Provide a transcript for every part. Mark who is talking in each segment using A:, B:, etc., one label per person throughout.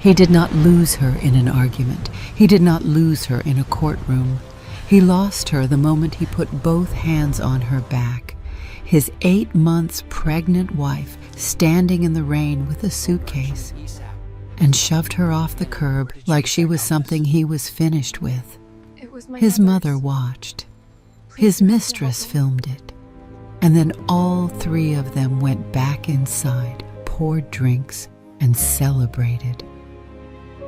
A: He did not lose her in an argument. He did not lose her in a courtroom. He lost her the moment he put both hands on her back. His 8 months pregnant wife standing in the rain with a suitcase, and shoved her off the curb like she was something he was finished with. His mother watched. His mistress filmed it. And then all 3 of them went back inside, poured drinks, and celebrated.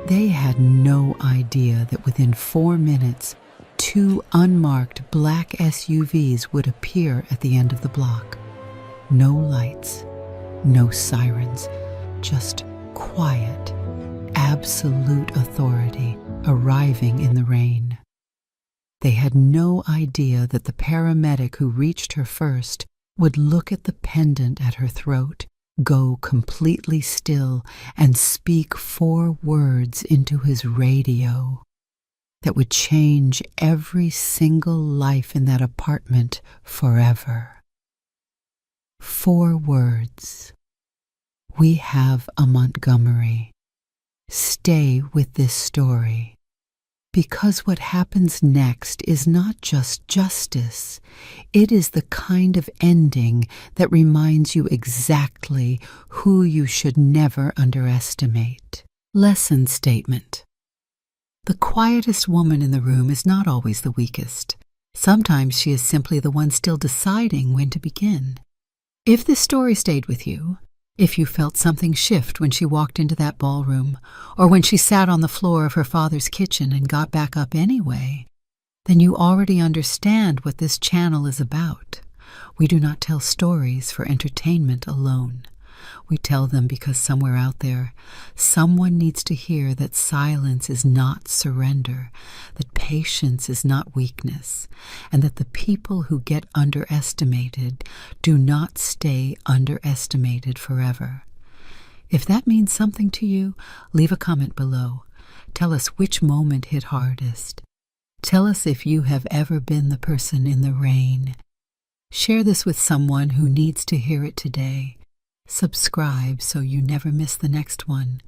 A: They had no idea that within 4 minutes, 2 unmarked black SUVs would appear at the end of the block. No lights, no sirens, just quiet, absolute authority arriving in the rain. They had no idea that the paramedic who reached her first would look at the pendant at her throat, go completely still, and speak 4 words into his radio that would change every single life in that apartment forever. 4 words. We have a Montgomery. Stay with this story. Because what happens next is not just justice. It is the kind of ending that reminds you exactly who you should never underestimate. Lesson statement. The quietest woman in the room is not always the weakest. Sometimes she is simply the one still deciding when to begin. If this story stayed with you, if you felt something shift when she walked into that ballroom, or when she sat on the floor of her father's kitchen and got back up anyway, then you already understand what this channel is about. We do not tell stories for entertainment alone. We tell them because somewhere out there, someone needs to hear that silence is not surrender, that patience is not weakness, and that the people who get underestimated do not stay underestimated forever. If that means something to you, leave a comment below. Tell us which moment hit hardest. Tell us if you have ever been the person in the rain. Share this with someone who needs to hear it today. Subscribe so you never miss the next one,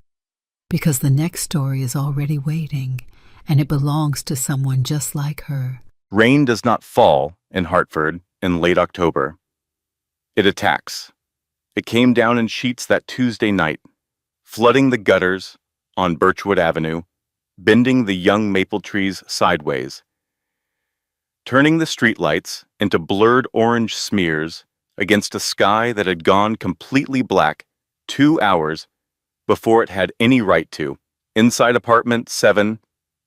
A: because the next story is already waiting, and it belongs to someone just like her.
B: Rain does not fall in Hartford in late October. It attacks. It came down in sheets that Tuesday night, flooding the gutters on Birchwood Avenue, bending the young maple trees sideways, turning the streetlights into blurred orange smears against a sky that had gone completely black 2 hours before it had any right to. Inside apartment 7,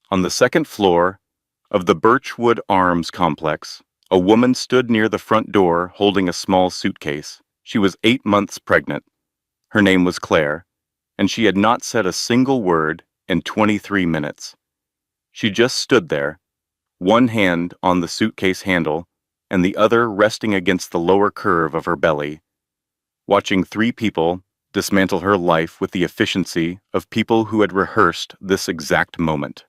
B: on the 2nd floor of the Birchwood Arms complex, a woman stood near the front door holding a small suitcase. She was 8 months pregnant. Her name was Claire, and she had not said a single word in 23 minutes. She just stood there, one hand on the suitcase handle and the other resting against the lower curve of her belly, watching 3 people dismantle her life with the efficiency of people who had rehearsed this exact moment.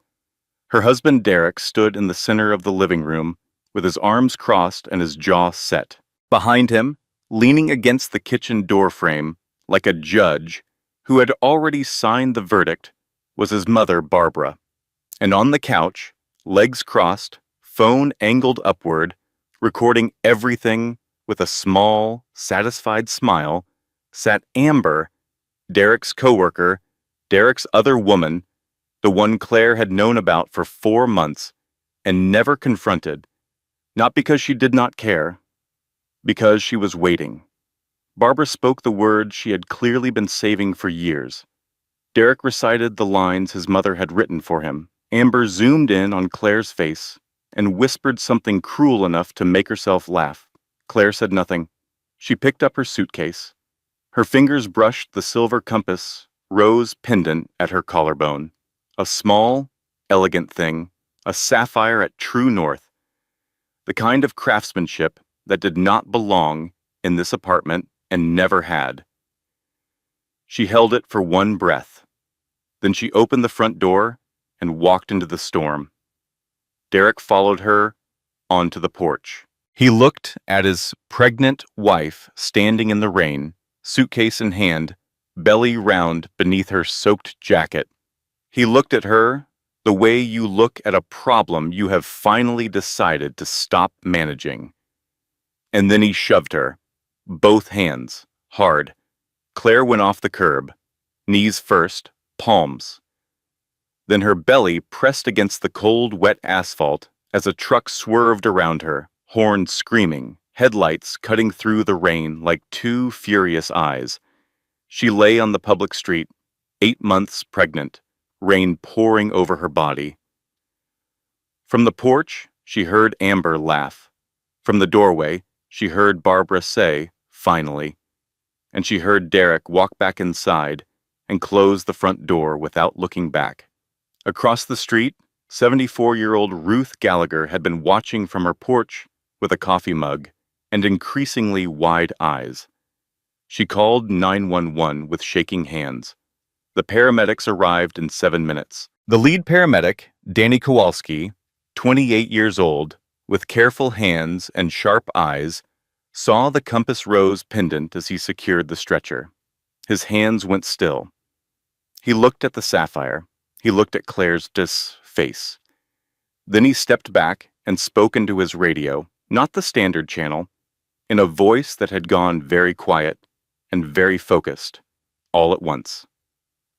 B: Her husband Derek stood in the center of the living room with his arms crossed and his jaw set. Behind him, leaning against the kitchen door frame like a judge who had already signed the verdict, was his mother Barbara. And on the couch, legs crossed, phone angled upward, recording everything with a small, satisfied smile, sat Amber, Derek's coworker, Derek's other woman, the one Claire had known about for 4 months and never confronted, not because she did not care, because she was waiting. Barbara spoke the words she had clearly been saving for years. Derek recited the lines his mother had written for him. Amber zoomed in on Claire's face and whispered something cruel enough to make herself laugh. Claire said nothing. She picked up her suitcase. Her fingers brushed the silver compass, rose pendant at her collarbone. A small, elegant thing, a sapphire at true north. The kind of craftsmanship that did not belong in this apartment and never had. She held it for one breath. Then she opened the front door and walked into the storm. Derek followed her onto the porch. He looked at his pregnant wife standing in the rain, suitcase in hand, belly round beneath her soaked jacket. He looked at her the way you look at a problem you have finally decided to stop managing. And then he shoved her, both hands, hard. Claire went off the curb, knees first, palms. Then her belly pressed against the cold, wet asphalt as a truck swerved around her, horns screaming, headlights cutting through the rain like two furious eyes. She lay on the public street, 8 months pregnant, rain pouring over her body. From the porch, she heard Amber laugh. From the doorway, she heard Barbara say, finally. And she heard Derek walk back inside and close the front door without looking back. Across the street, 74-year-old Ruth Gallagher had been watching from her porch with a coffee mug and increasingly wide eyes. She called 911 with shaking hands. The paramedics arrived in 7 minutes. The lead paramedic, Danny Kowalski, 28 years old, with careful hands and sharp eyes, saw the compass rose pendant as he secured the stretcher. His hands went still. He looked at the sapphire. He looked at Claire's face. Then he stepped back and spoke into his radio, not the standard channel, in a voice that had gone very quiet and very focused, all at once.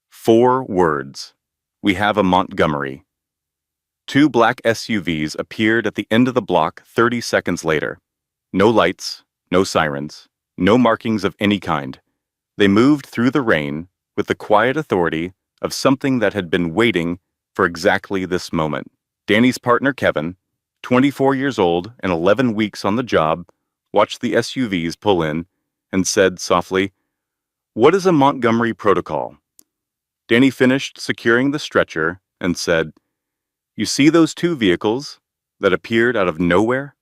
B: 4 words. We have a Montgomery. 2 black SUVs appeared at the end of the block 30 seconds later. No lights, no sirens, no markings of any kind. They moved through the rain with the quiet authority of something that had been waiting for exactly this moment. Danny's partner, Kevin, 24 years old and 11 weeks on the job, watched the SUVs pull in and said softly, "What is a Montgomery protocol?" Danny finished securing the stretcher and said, "You see those 2 vehicles that appeared out of nowhere?"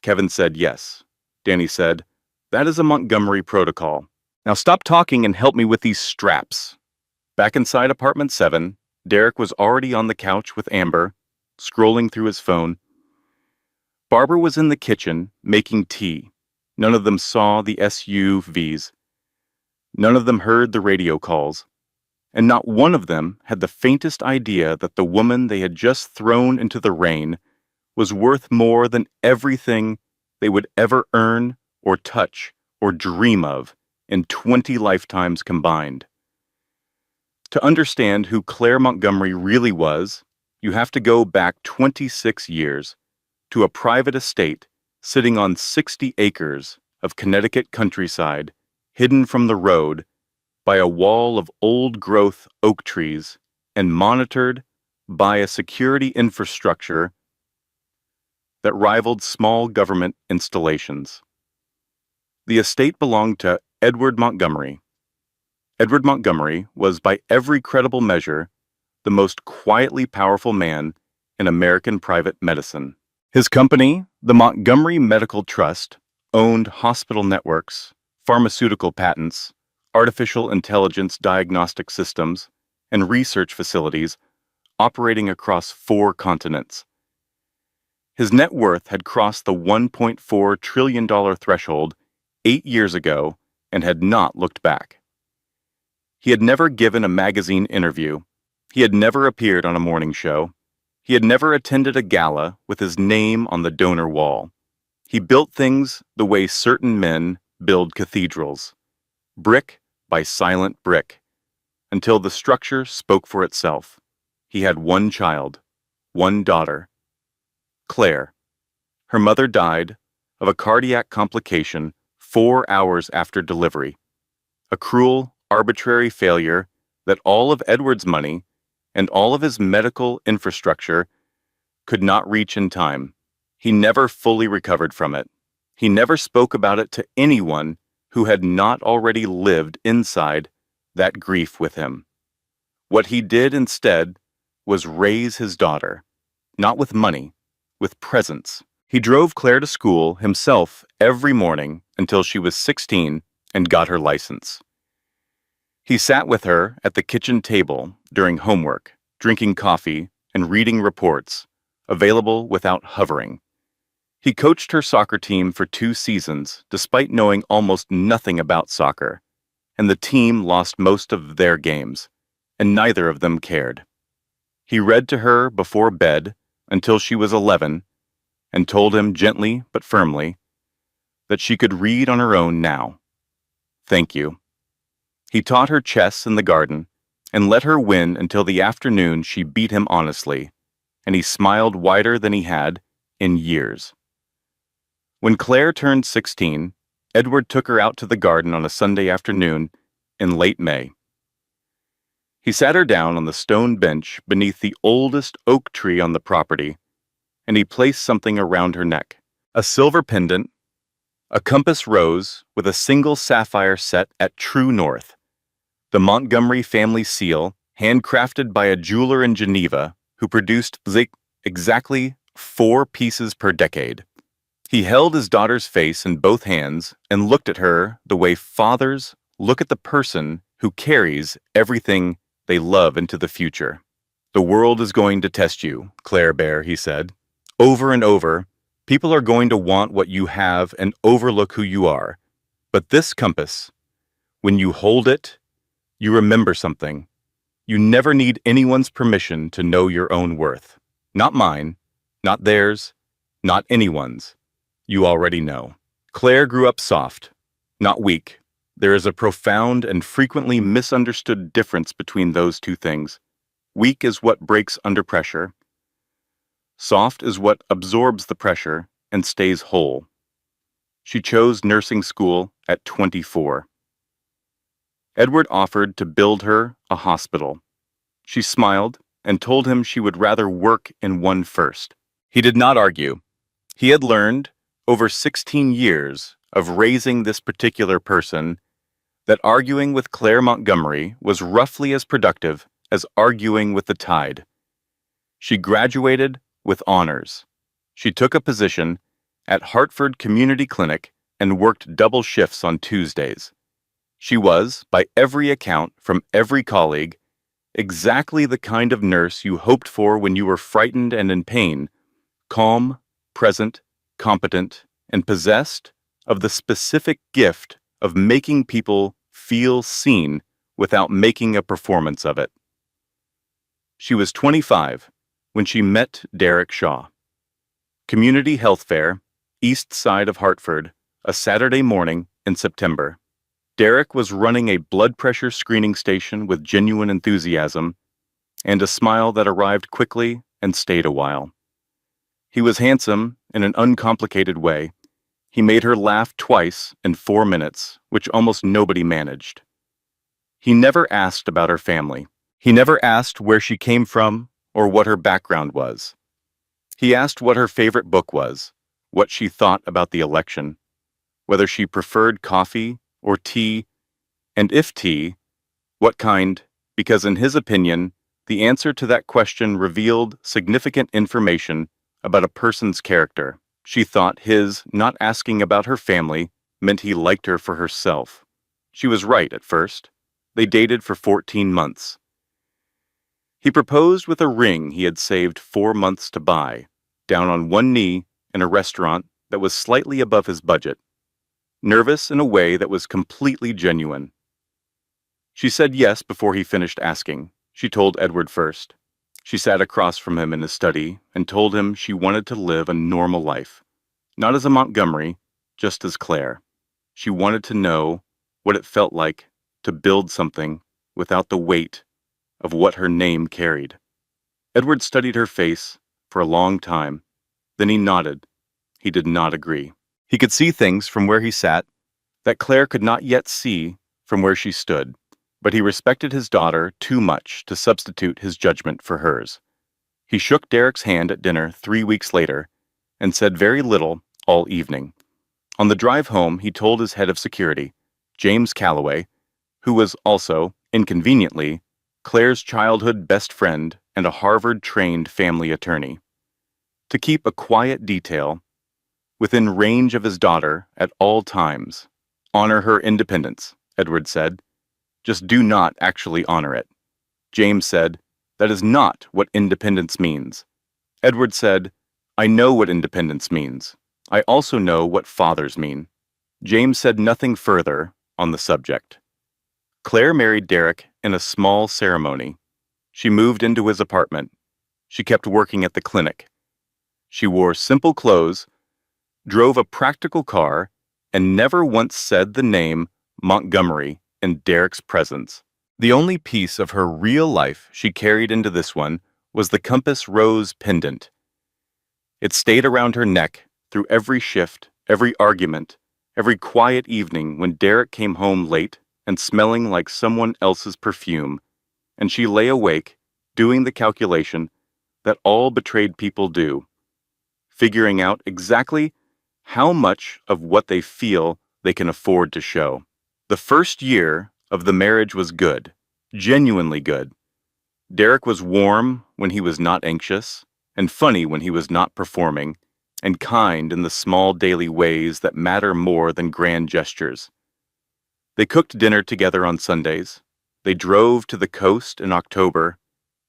B: Kevin said yes. Danny said, "That is a Montgomery protocol. Now stop talking and help me with these straps." Back inside apartment 7, Derek was already on the couch with Amber, scrolling through his phone. Barbara was in the kitchen, making tea. None of them saw the SUVs. None of them heard the radio calls. And not one of them had the faintest idea that the woman they had just thrown into the rain was worth more than everything they would ever earn or touch or dream of in 20 lifetimes combined. To understand who Claire Montgomery really was, you have to go back 26 years to a private estate sitting on 60 acres of Connecticut countryside, hidden from the road by a wall of old-growth oak trees and monitored by a security infrastructure that rivaled small government installations. The estate belonged to Edward Montgomery. Edward Montgomery was, by every credible measure, the most quietly powerful man in American private medicine. His company, the Montgomery Medical Trust, owned hospital networks, pharmaceutical patents, artificial intelligence diagnostic systems, and research facilities operating across 4 continents. His net worth had crossed the $1.4 trillion threshold 8 years ago and had not looked back. He had never given a magazine interview. He had never appeared on a morning show. He had never attended a gala with his name on the donor wall. He built things the way certain men build cathedrals, brick by silent brick, until the structure spoke for itself. He had 1 child, 1 daughter, Claire. Her mother died of a cardiac complication 4 hours after delivery, a cruel, arbitrary failure that all of Edward's money and all of his medical infrastructure could not reach in time. He never fully recovered from it. He never spoke about it to anyone who had not already lived inside that grief with him. What he did instead was raise his daughter, not with money, with presence. He drove Claire to school himself every morning until she was 16 and got her license. He sat with her at the kitchen table during homework, drinking coffee and reading reports, available without hovering. He coached her soccer team for 2 seasons, despite knowing almost nothing about soccer, and the team lost most of their games, and neither of them cared. He read to her before bed until she was 11 and told him gently but firmly that she could read on her own now. Thank you. He taught her chess in the garden and let her win until the afternoon she beat him honestly, and he smiled wider than he had in years. When Claire turned 16, Edward took her out to the garden on a Sunday afternoon in late May. He sat her down on the stone bench beneath the oldest oak tree on the property, and he placed something around her neck, a silver pendant, a compass rose with a single sapphire set at true north, the Montgomery family seal, handcrafted by a jeweler in Geneva who produced exactly 4 pieces per decade. He held his daughter's face in both hands and looked at her the way fathers look at the person who carries everything they love into the future. The world is going to test you, Claire Bear, he said. Over and over, people are going to want what you have and overlook who you are. But this compass, when you hold it, you remember something. You never need anyone's permission to know your own worth. Not mine, not theirs, not anyone's. You already know. Claire grew up soft, not weak. There is a profound and frequently misunderstood difference between those two things. Weak is what breaks under pressure. Soft is what absorbs the pressure and stays whole. She chose nursing school at 24. Edward offered to build her a hospital. She smiled and told him she would rather work in one first. He did not argue. He had learned, over 16 years of raising this particular person, that arguing with Claire Montgomery was roughly as productive as arguing with the tide. She graduated with honors. She took a position at Hartford Community Clinic and worked double shifts on Tuesdays. She was, by every account from every colleague, exactly the kind of nurse you hoped for when you were frightened and in pain, calm, present, competent, and possessed of the specific gift of making people feel seen without making a performance of it. She was 25 when she met Derek Shaw. Community Health Fair, east side of Hartford, a Saturday morning in September. Derek was running a blood pressure screening station with genuine enthusiasm and a smile that arrived quickly and stayed a while. He was handsome in an uncomplicated way. He made her laugh twice in 4 minutes, which almost nobody managed. He never asked about her family. He never asked where she came from or what her background was. He asked what her favorite book was, what she thought about the election, whether she preferred coffee or tea, and if tea, what kind, because in his opinion, the answer to that question revealed significant information about a person's character. She thought his not asking about her family meant he liked her for herself. She was right at first. They dated for 14 months. He proposed with a ring he had saved 4 months to buy, down on one knee in a restaurant that was slightly above his budget, nervous in a way that was completely genuine. She said yes before he finished asking. She told Edward first. She sat across from him in his study and told him she wanted to live a normal life, not as a Montgomery, just as Claire. She wanted to know what it felt like to build something without the weight of what her name carried. Edward studied her face for a long time. Then he nodded. He did not agree. He could see things from where he sat that Claire could not yet see from where she stood, but he respected his daughter too much to substitute his judgment for hers. He shook Derek's hand at dinner 3 weeks later and said very little all evening. On the drive home, he told his head of security, James Calloway, who was also, inconveniently, Claire's childhood best friend and a Harvard-trained family attorney, to keep a quiet detail within range of his daughter at all times. Honor her independence, Edward said. Just do not actually honor it. James said, that is not what independence means. Edward said, I know what independence means. I also know what fathers mean. James said nothing further on the subject. Claire married Derek in a small ceremony. She moved into his apartment, She kept working at the clinic. She wore simple clothes, drove a practical car, and never once said the name Montgomery in Derek's presence. The only piece of her real life she carried into this one was the compass rose pendant. It stayed around her neck through every shift, every argument, every quiet evening when Derek came home late and smelling like someone else's perfume, and she lay awake, doing the calculation that all betrayed people do, figuring out exactly how much of what they feel they can afford to show. The first year of the marriage was good, genuinely good. Derek was warm when he was not anxious, and funny when he was not performing, and kind in the small daily ways that matter more than grand gestures. They cooked dinner together on Sundays. They drove to the coast in October.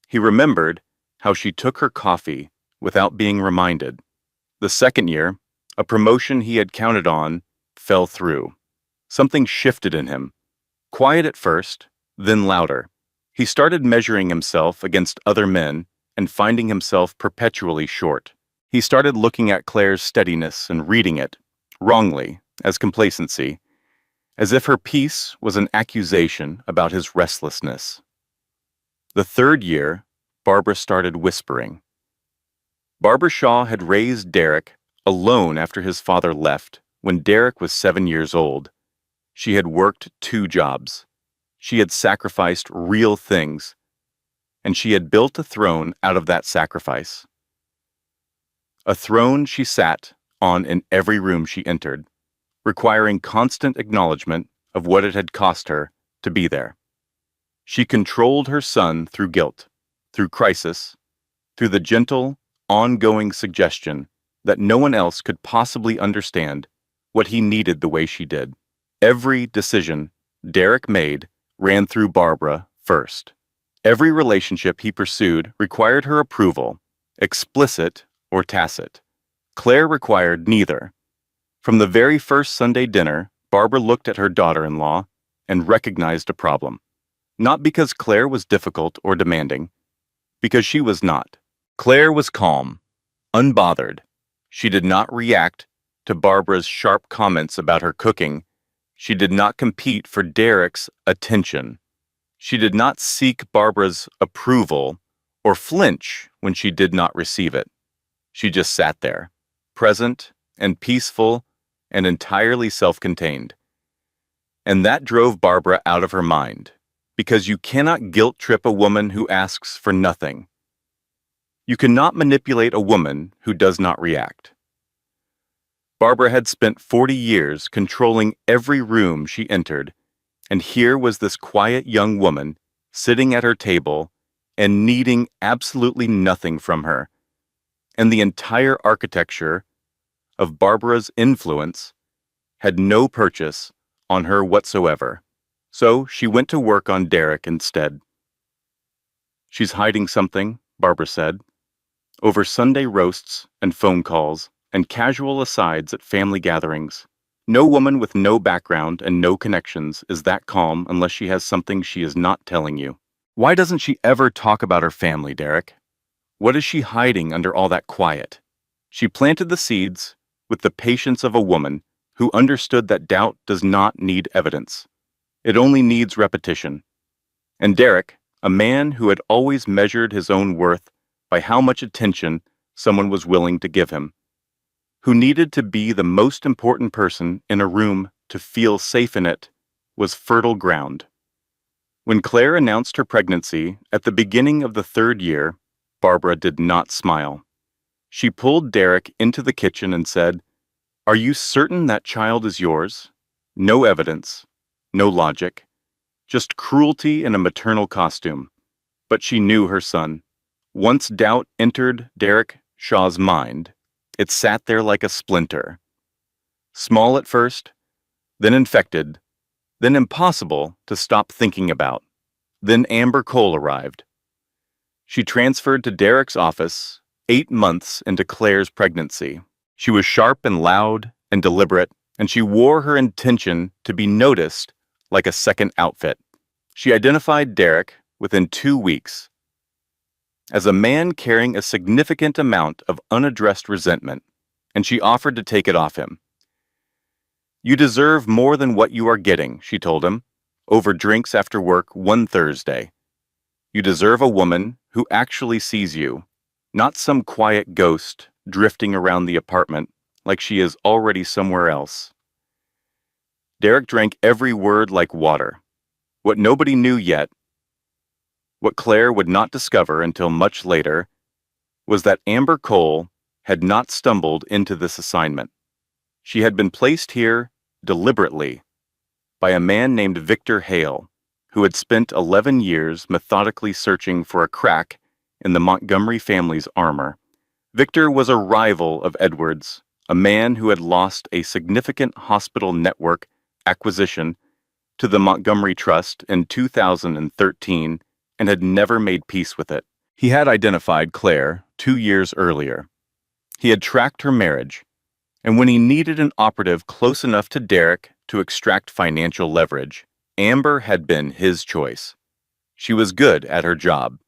B: He remembered how she took her coffee without being reminded. The second year, a promotion he had counted on fell through. Something shifted in him. Quiet at first, then louder. He started measuring himself against other men and finding himself perpetually short. He started looking at Claire's steadiness and reading it, wrongly, as complacency, as if her peace was an accusation about his restlessness. The third year, Barbara started whispering. Barbara Shaw had raised Derek alone after his father left when Derek was 7 years old. She had worked 2 jobs. She had sacrificed real things, and she had built a throne out of that sacrifice. A throne she sat on in every room she entered, requiring constant acknowledgement of what it had cost her to be there. She controlled her son through guilt, through crisis, through the gentle, ongoing suggestion that no one else could possibly understand what he needed the way she did. Every decision Derek made ran through Barbara first. Every relationship he pursued required her approval, explicit or tacit. Claire required neither. From the very first Sunday dinner, Barbara looked at her daughter-in-law and recognized a problem. Not because Claire was difficult or demanding, because she was not. Claire was calm, unbothered. She did not react to Barbara's sharp comments about her cooking. She did not compete for Derek's attention. She did not seek Barbara's approval or flinch when she did not receive it. She just sat there, present and peaceful and entirely self-contained. And that drove Barbara out of her mind, because you cannot guilt-trip a woman who asks for nothing. You cannot manipulate a woman who does not react. Barbara had spent 40 years controlling every room she entered, and here was this quiet young woman sitting at her table and needing absolutely nothing from her. And the entire architecture of Barbara's influence had no purchase on her whatsoever. So she went to work on Derek instead. "She's hiding something," Barbara said. Over Sunday roasts and phone calls and casual asides at family gatherings, no woman with no background and no connections is that calm unless she has something she is not telling you. Why doesn't she ever talk about her family, Derek? What is she hiding under all that quiet? She planted the seeds with the patience of a woman who understood that doubt does not need evidence. It only needs repetition. And Derek, a man who had always measured his own worth by how much attention someone was willing to give him, who needed to be the most important person in a room to feel safe in it, was fertile ground. When Claire announced her pregnancy at the beginning of the third year, Barbara did not smile. She pulled Derek into the kitchen and said, "Are you certain that child is yours?" No evidence, no logic, just cruelty in a maternal costume. But she knew her son. Once doubt entered Derek Shaw's mind, it sat there like a splinter. Small at first, then infected, then impossible to stop thinking about. Then Amber Cole arrived. She transferred to Derek's office 8 months into Claire's pregnancy. She was sharp and loud and deliberate, and she wore her intention to be noticed like a second outfit. She identified Derek within 2 weeks. as a man carrying a significant amount of unaddressed resentment, and she offered to take it off him. "You deserve more than what you are getting," she told him, over drinks after work one Thursday. "You deserve a woman who actually sees you, not some quiet ghost drifting around the apartment like she is already somewhere else." Derek drank every word like water. What nobody knew yet, what Claire would not discover until much later, was that Amber Cole had not stumbled into this assignment. She had been placed here deliberately by a man named Victor Hale, who had spent 11 years methodically searching for a crack in the Montgomery family's armor. Victor was a rival of Edward's, a man who had lost a significant hospital network acquisition to the Montgomery Trust in 2013 and had never made peace with it. He had identified Claire 2 years earlier. He had tracked her marriage, and when he needed an operative close enough to Derek to extract financial leverage, Amber had been his choice. She was good at her job.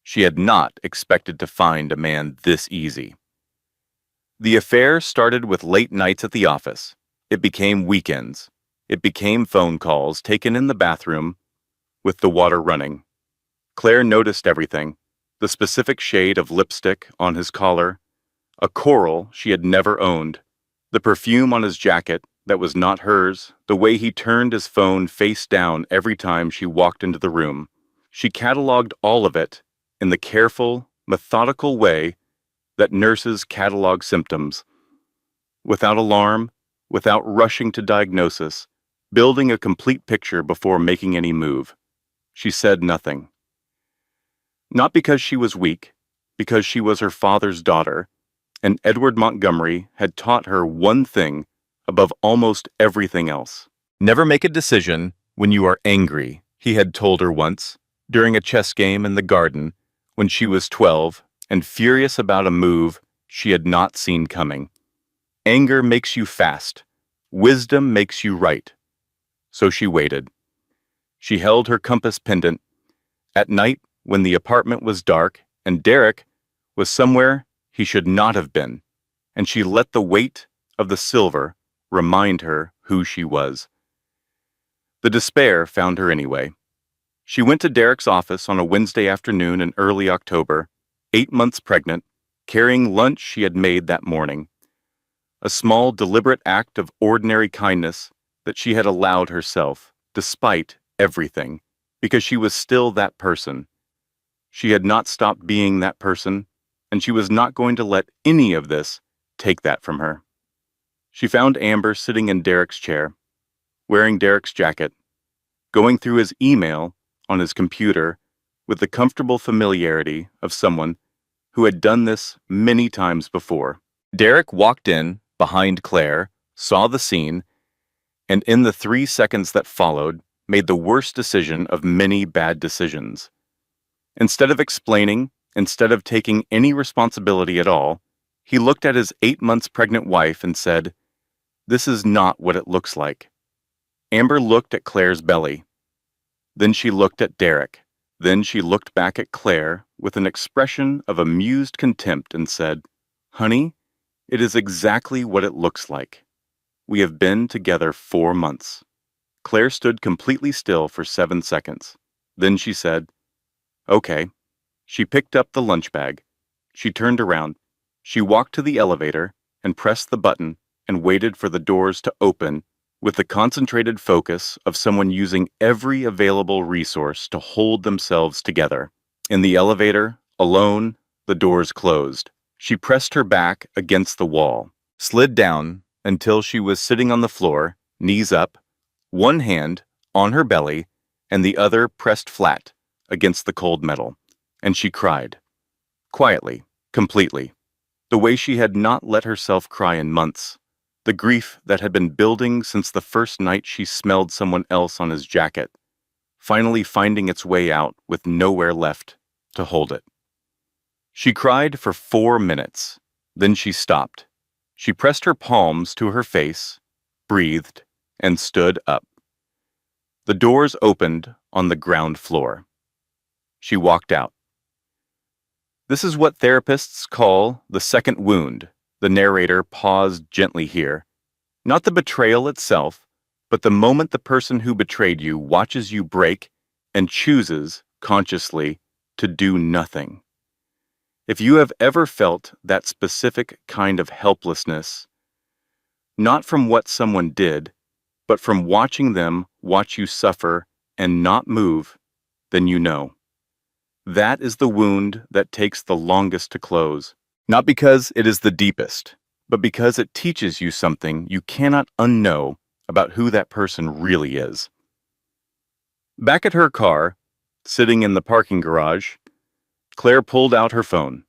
B: She had not expected to find a man this easy. The affair started with late nights at the office. It became weekends. It became phone calls taken in the bathroom with the water running. Claire noticed everything: the specific shade of lipstick on his collar, a coral she had never owned, the perfume on his jacket that was not hers, the way he turned his phone face down every time she walked into the room. She cataloged all of it in the careful, methodical way that nurses catalog symptoms, without alarm, without rushing to diagnosis, building a complete picture before making any move. She said nothing. Not because she was weak, because she was her father's daughter, and Edward Montgomery had taught her one thing above almost everything else. "Never make a decision when you are angry," he had told her once, during a chess game in the garden when she was 12 and furious about a move she had not seen coming. "Anger makes you fast. Wisdom makes you right." So she waited. She held her compass pendant. At night, when the apartment was dark and Derek was somewhere he should not have been, and she let the weight of the silver remind her who she was. The despair found her anyway. She went to Derek's office on a Wednesday afternoon in early October, 8 months pregnant, carrying lunch she had made that morning. A small, deliberate act of ordinary kindness that she had allowed herself, despite everything, because she was still that person. She had not stopped being that person, and she was not going to let any of this take that from her. She found Amber sitting in Derek's chair, wearing Derek's jacket, going through his email on his computer with the comfortable familiarity of someone who had done this many times before. Derek walked in behind Claire, saw the scene, and in the 3 seconds that followed, made the worst decision of many bad decisions. Instead of explaining, instead of taking any responsibility at all, he looked at his 8 months pregnant wife and said, "This is not what it looks like." Amber looked at Claire's belly. Then she looked at Derek. Then she looked back at Claire with an expression of amused contempt and said, "Honey, it is exactly what it looks like. We have been together 4 months." Claire stood completely still for 7 seconds. Then she said, "Okay." She picked up the lunch bag. She turned around. She walked to the elevator and pressed the button and waited for the doors to open with the concentrated focus of someone using every available resource to hold themselves together. In the elevator, alone, the doors closed. She pressed her back against the wall, slid down until she was sitting on the floor, knees up, one hand on her belly and the other pressed flat against the cold metal, and she cried. Quietly, completely, the way she had not let herself cry in months. The grief that had been building since the first night she smelled someone else on his jacket, finally finding its way out with nowhere left to hold it. She cried for 4 minutes. Then she stopped. She pressed her palms to her face, breathed, and stood up. The doors opened on the ground floor. She walked out. This is what therapists call the second wound. The narrator paused gently here. Not the betrayal itself, but the moment the person who betrayed you watches you break and chooses, consciously, to do nothing. If you have ever felt that specific kind of helplessness, not from what someone did, but from watching them watch you suffer and not move, then you know. That is the wound that takes the longest to close. Not because it is the deepest, but because it teaches you something you cannot unknow about who that person really is. Back at her car, sitting in the parking garage, Claire pulled out her phone.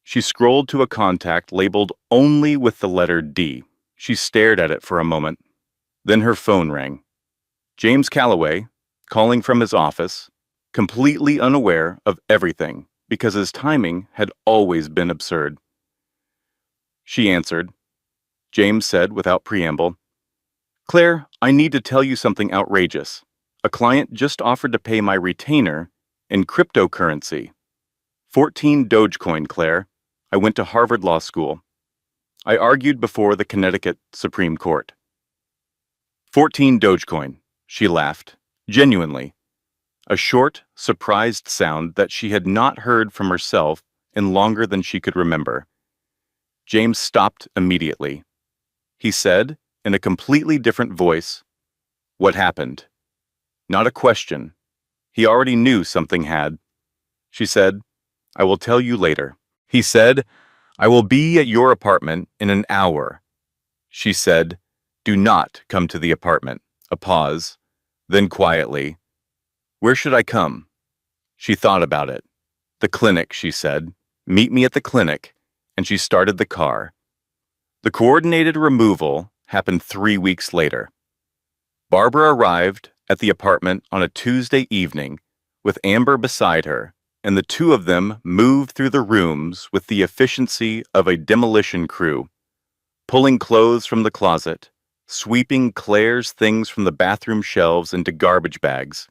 B: She scrolled to a contact labeled only with the letter D. She stared at it for a moment. Then her phone rang. James Calloway, calling from his office, completely unaware of everything because his timing had always been absurd. She answered. James said without preamble, "Claire, I need to tell you something outrageous. A client just offered to pay my retainer in cryptocurrency. 14 Dogecoin, Claire. I went to Harvard Law School. I argued before the Connecticut Supreme Court." 14 Dogecoin, she laughed, genuinely. A short, surprised sound that she had not heard from herself in longer than she could remember. James stopped immediately. He said, in a completely different voice, "What happened?" Not a question. He already knew something had. She said, "I will tell you later." He said, "I will be at your apartment in an hour." She said, "Do not come to the apartment." A pause. Then quietly, "Where should I come?" She thought about it. "The clinic," she said. "Meet me at the clinic." And she started the car. The coordinated removal happened 3 weeks later. Barbara arrived at the apartment on a Tuesday evening with Amber beside her, and the two of them moved through the rooms with the efficiency of a demolition crew, pulling clothes from the closet, sweeping Claire's things from the bathroom shelves into garbage bags,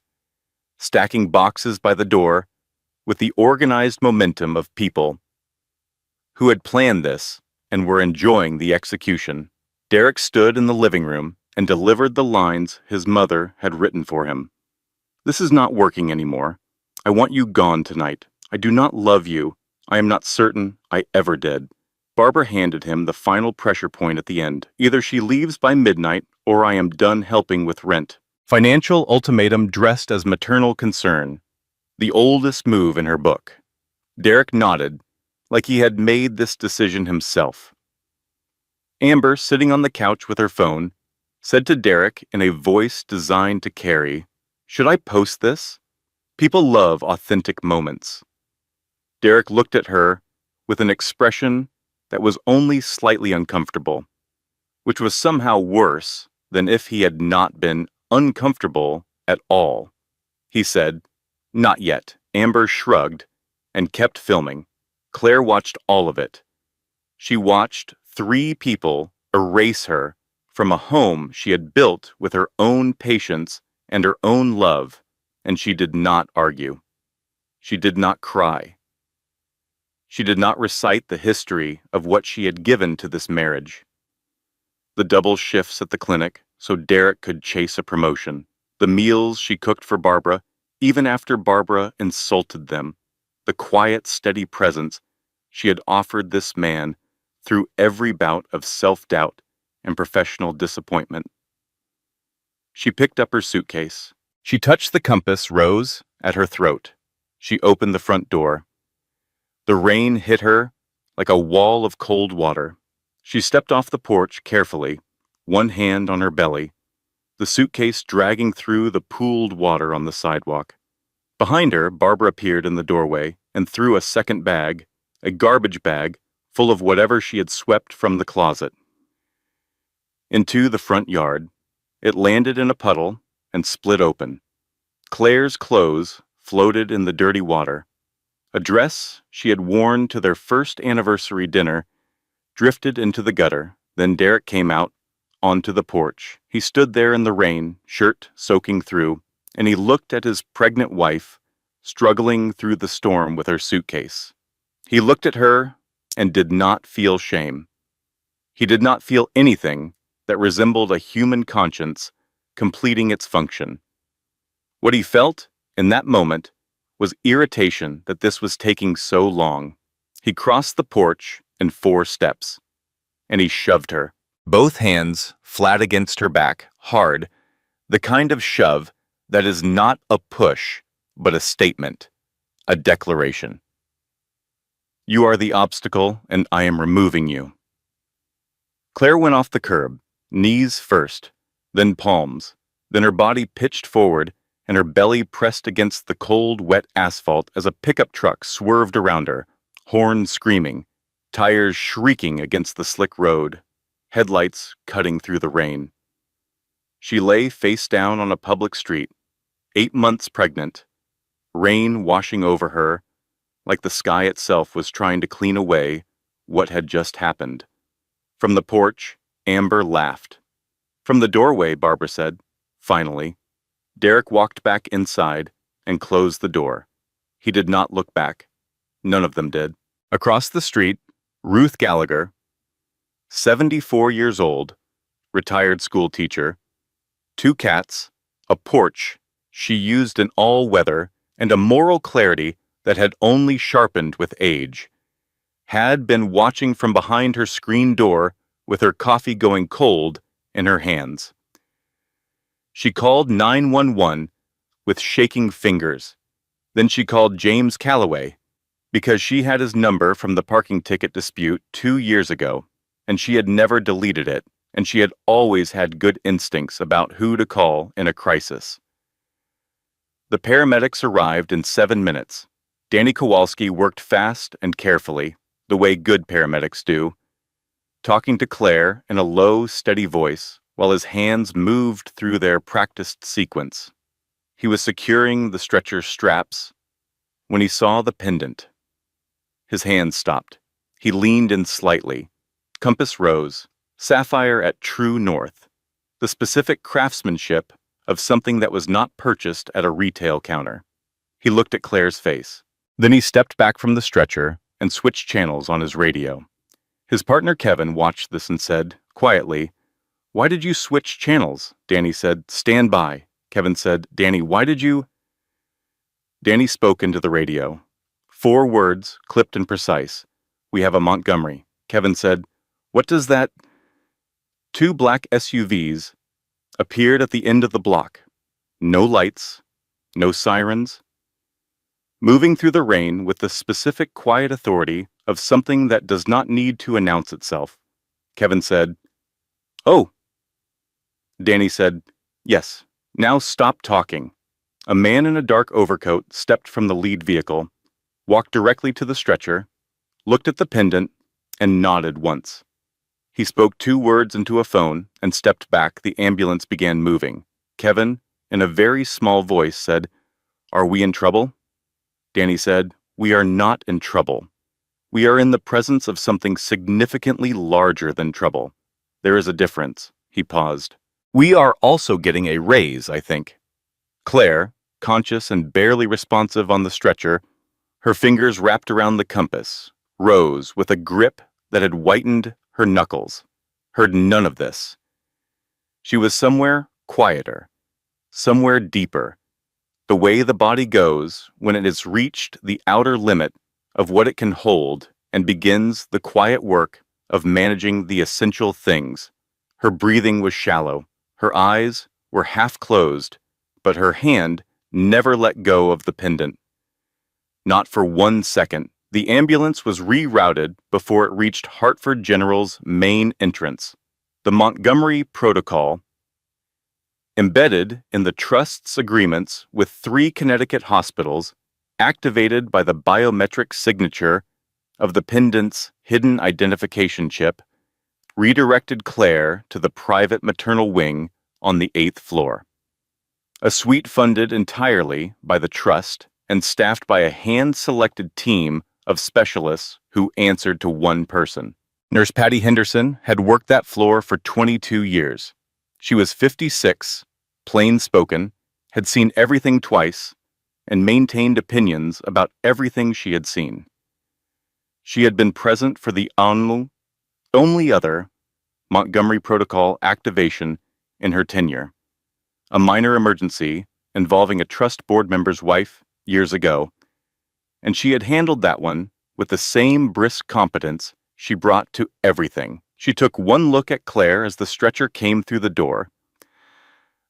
B: stacking boxes by the door with the organized momentum of people who had planned this and were enjoying the execution. Derek stood in the living room and delivered the lines his mother had written for him. "This is not working anymore. I want you gone tonight. I do not love you. I am not certain I ever did." Barbara handed him the final pressure point at the end. "Either she leaves by midnight or I am done helping with rent." Financial ultimatum dressed as maternal concern. The oldest move in her book. Derek nodded, like he had made this decision himself. Amber, sitting on the couch with her phone, said to Derek in a voice designed to carry, "Should I post this? People love authentic moments." Derek looked at her with an expression that was only slightly uncomfortable, which was somehow worse than if he had not been uncomfortable at all. He said, "Not yet." Amber shrugged and kept filming. Claire watched all of it. She watched 3 people erase her from a home she had built with her own patience and her own love, and she did not argue. She did not cry. She did not recite the history of what she had given to this marriage. The double shifts at the clinic so Derek could chase a promotion. The meals she cooked for Barbara, even after Barbara insulted them. The quiet, steady presence she had offered this man through every bout of self-doubt and professional disappointment. She picked up her suitcase. She touched the compass rose at her throat. She opened the front door. The rain hit her like a wall of cold water. She stepped off the porch carefully, one hand on her belly, the suitcase dragging through the pooled water on the sidewalk. Behind her, Barbara appeared in the doorway and threw a second bag, a garbage bag, full of whatever she had swept from the closet, into the front yard. It landed in a puddle and split open. Claire's clothes floated in the dirty water. A dress she had worn to their first anniversary dinner drifted into the gutter. Then Derek came out onto the porch. He stood there in the rain, shirt soaking through, and he looked at his pregnant wife struggling through the storm with her suitcase. He looked at her and did not feel shame. He did not feel anything that resembled a human conscience completing its function. What he felt in that moment was irritation that this was taking so long. He crossed the porch in 4 steps, and he shoved her, both hands flat against her back, hard, the kind of shove that is not a push, but a statement, a declaration. You are the obstacle, and I am removing you. Claire went off the curb, knees first, then palms, then her body pitched forward and her belly pressed against the cold, wet asphalt as a pickup truck swerved around her, horn screaming, tires shrieking against the slick road, headlights cutting through the rain. She lay face down on a public street, 8 months pregnant, rain washing over her, like the sky itself was trying to clean away what had just happened. From the porch, Amber laughed. From the doorway, Barbara said, finally. Derek walked back inside and closed the door. He did not look back. None of them did. Across the street, Ruth Gallagher, 74 years old, retired school teacher, 2 cats, a porch she used in all weather, and a moral clarity that had only sharpened with age, had been watching from behind her screen door with her coffee going cold in her hands. She called 911 with shaking fingers. Then she called James Calloway because she had his number from the parking ticket dispute 2 years ago, and she had never deleted it, and she had always had good instincts about who to call in a crisis. The paramedics arrived in 7 minutes. Danny Kowalski worked fast and carefully, the way good paramedics do, talking to Claire in a low, steady voice while his hands moved through their practiced sequence. He was securing the stretcher straps when he saw the pendant. His hands stopped. He leaned in slightly. Compass rose, sapphire at true north, the specific craftsmanship of something that was not purchased at a retail counter. He looked at Claire's face. Then he stepped back from the stretcher and switched channels on his radio. His partner Kevin watched this and said, quietly, "Why did you switch channels?" Danny said, "Stand by." Kevin said, "Danny, why did you?" Danny spoke into the radio. 4 words, clipped and precise. "We have a Montgomery." Kevin said, "What does that?" 2 black SUVs appeared at the end of the block. No lights, no sirens. Moving through the rain with the specific quiet authority of something that does not need to announce itself. Kevin said, "Oh." Danny said, "Yes, now stop talking." A man in a dark overcoat stepped from the lead vehicle, walked directly to the stretcher, looked at the pendant, and nodded once. He spoke 2 words into a phone and stepped back. The ambulance began moving. Kevin, in a very small voice, said, "Are we in trouble?" Danny said, "We are not in trouble. We are in the presence of something significantly larger than trouble. There is a difference." He paused. "We are also getting a raise, I think." Claire, conscious and barely responsive on the stretcher, her fingers wrapped around the compass, rose with a grip that had whitened her knuckles, heard none of this. She was somewhere quieter, somewhere deeper, the way the body goes when it has reached the outer limit of what it can hold and begins the quiet work of managing the essential things. Her breathing was shallow, her eyes were half closed, but her hand never let go of the pendant. Not for 1 second. The ambulance was rerouted before it reached Hartford General's main entrance. The Montgomery Protocol, embedded in the Trust's agreements with 3 Connecticut hospitals, activated by the biometric signature of the pendant's hidden identification chip, redirected Claire to the private maternal wing on the 8th floor. A suite funded entirely by the Trust and staffed by a hand-selected team of specialists who answered to 1 person. Nurse Patty Henderson had worked that floor for 22 years. She was 56, plain-spoken, had seen everything twice, and maintained opinions about everything she had seen. She had been present for the only other Montgomery Protocol activation in her tenure, a minor emergency involving a trust board member's wife years ago, and she had handled that one with the same brisk competence she brought to everything. She took one look at Claire as the stretcher came through the door,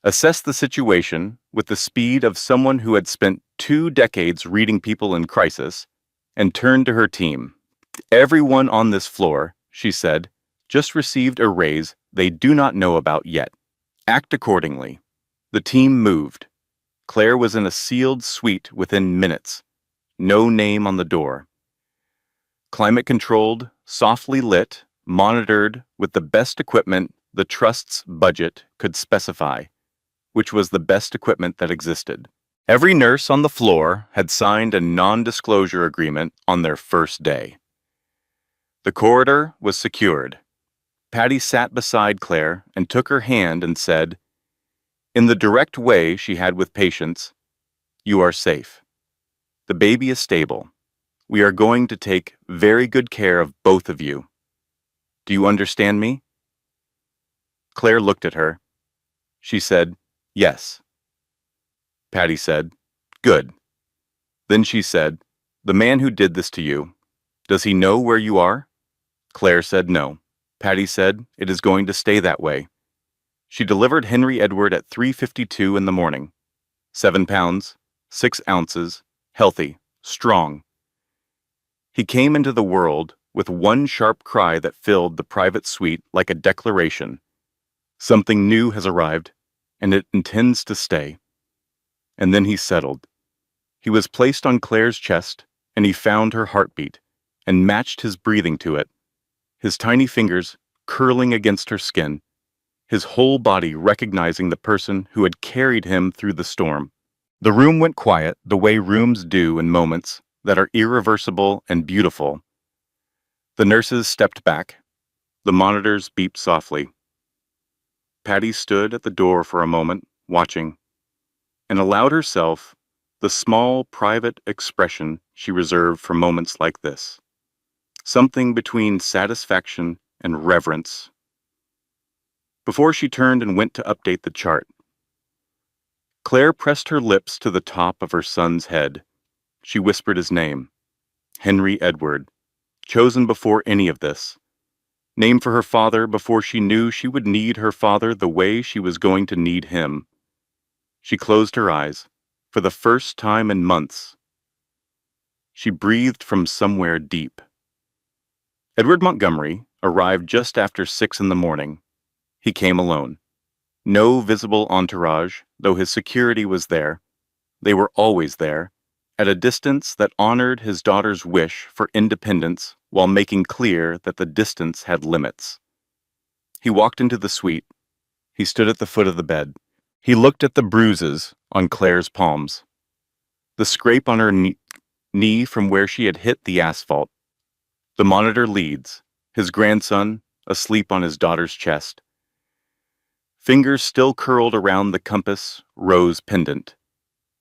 B: assessed the situation with the speed of someone who had spent 2 decades reading people in crisis, and turned to her team. "Everyone on this floor," she said, "just received a raise they do not know about yet. Act accordingly." The team moved. Claire was in a sealed suite within minutes. No name on the door. Climate-controlled, softly lit, monitored with the best equipment the trust's budget could specify, which was the best equipment that existed. Every nurse on the floor had signed a non-disclosure agreement on their first day. The corridor was secured. Patty sat beside Claire and took her hand and said, in the direct way she had with patients, "You are safe. The baby is stable. We are going to take very good care of both of you. Do you understand me?" Claire looked at her. She said, "Yes." Patty said, "Good." Then she said, "The man who did this to you, does he know where you are?" Claire said no. Patty said, "It is going to stay that way." She delivered Henry Edward at 3:52 in the morning. 7 pounds, 6 ounces, healthy, strong. He came into the world with one sharp cry that filled the private suite like a declaration. Something new has arrived, and it intends to stay. And then he settled. He was placed on Claire's chest, and he found her heartbeat, and matched his breathing to it, his tiny fingers curling against her skin, his whole body recognizing the person who had carried him through the storm. The room went quiet the way rooms do in moments that are irreversible and beautiful. The nurses stepped back. The monitors beeped softly. Patty stood at the door for a moment, watching, and allowed herself the small, private expression she reserved for moments like this. Something between satisfaction and reverence. Before she turned and went to update the chart, Claire pressed her lips to the top of her son's head. She whispered his name, Henry Edward, chosen before any of this. Named for her father before she knew she would need her father the way she was going to need him. She closed her eyes, for the first time in months. She breathed from somewhere deep. Edward Montgomery arrived just after 6 in the morning. He came alone. No visible entourage, though his security was there. They were always there, at a distance that honored his daughter's wish for independence while making clear that the distance had limits. He walked into the suite. He stood at the foot of the bed. He looked at the bruises on Claire's palms, the scrape on her knee from where she had hit the asphalt, the monitor leads, his grandson asleep on his daughter's chest. Fingers still curled around the compass rose pendant.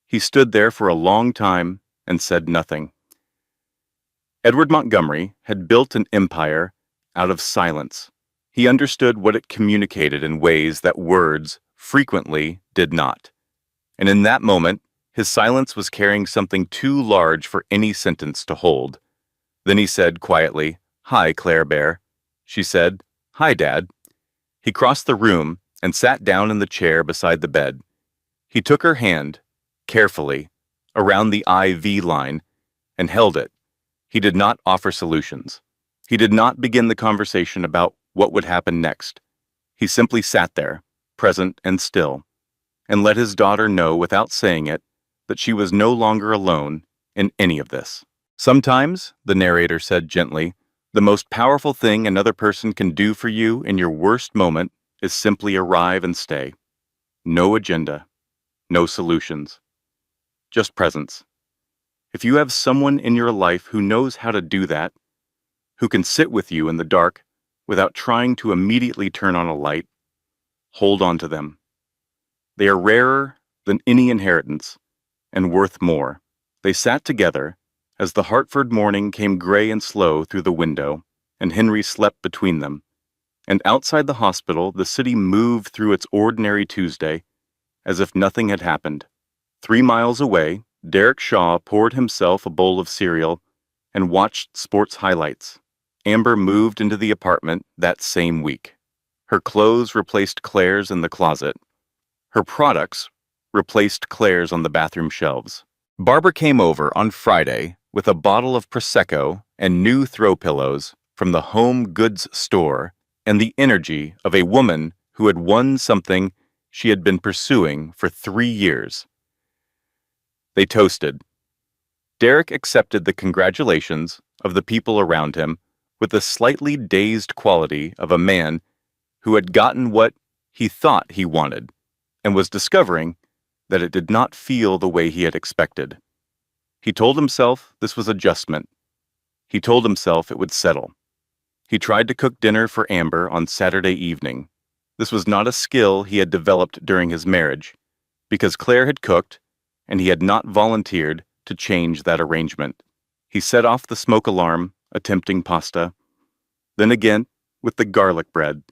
B: He stood there for a long time and said nothing. Edward Montgomery had built an empire out of silence. He understood what it communicated in ways that words frequently did not. And in that moment, his silence was carrying something too large for any sentence to hold. Then he said quietly, "Hi, Claire Bear." She said, "Hi, Dad." He crossed the room and sat down in the chair beside the bed. He took her hand, carefully, around the IV line, and held it. He did not offer solutions. He did not begin the conversation about what would happen next. He simply sat there, present and still, and let his daughter know without saying it that she was no longer alone in any of this. "Sometimes," the narrator said gently, "the most powerful thing another person can do for you in your worst moment is simply arrive and stay. No agenda, no solutions, just presence. If you have someone in your life who knows how to do that, who can sit with you in the dark without trying to immediately turn on a light, hold on to them. They are rarer than any inheritance and worth more." They sat together, as the Hartford morning came gray and slow through the window, and Henry slept between them. And outside the hospital, the city moved through its ordinary Tuesday, as if nothing had happened. 3 miles away, Derek Shaw poured himself a bowl of cereal and watched sports highlights. Amber moved into the apartment that same week. Her clothes replaced Claire's in the closet. Her products replaced Claire's on the bathroom shelves. Barbara came over on Friday with a bottle of Prosecco and new throw pillows from the home goods store and the energy of a woman who had won something she had been pursuing for 3 years. They toasted. Derek accepted the congratulations of the people around him with the slightly dazed quality of a man who had gotten what he thought he wanted and was discovering that it did not feel the way he had expected. He told himself this was adjustment. He told himself it would settle. He tried to cook dinner for Amber on Saturday evening. This was not a skill he had developed during his marriage, because Claire had cooked and he had not volunteered to change that arrangement. He set off the smoke alarm, attempting pasta. Then again, with the garlic bread.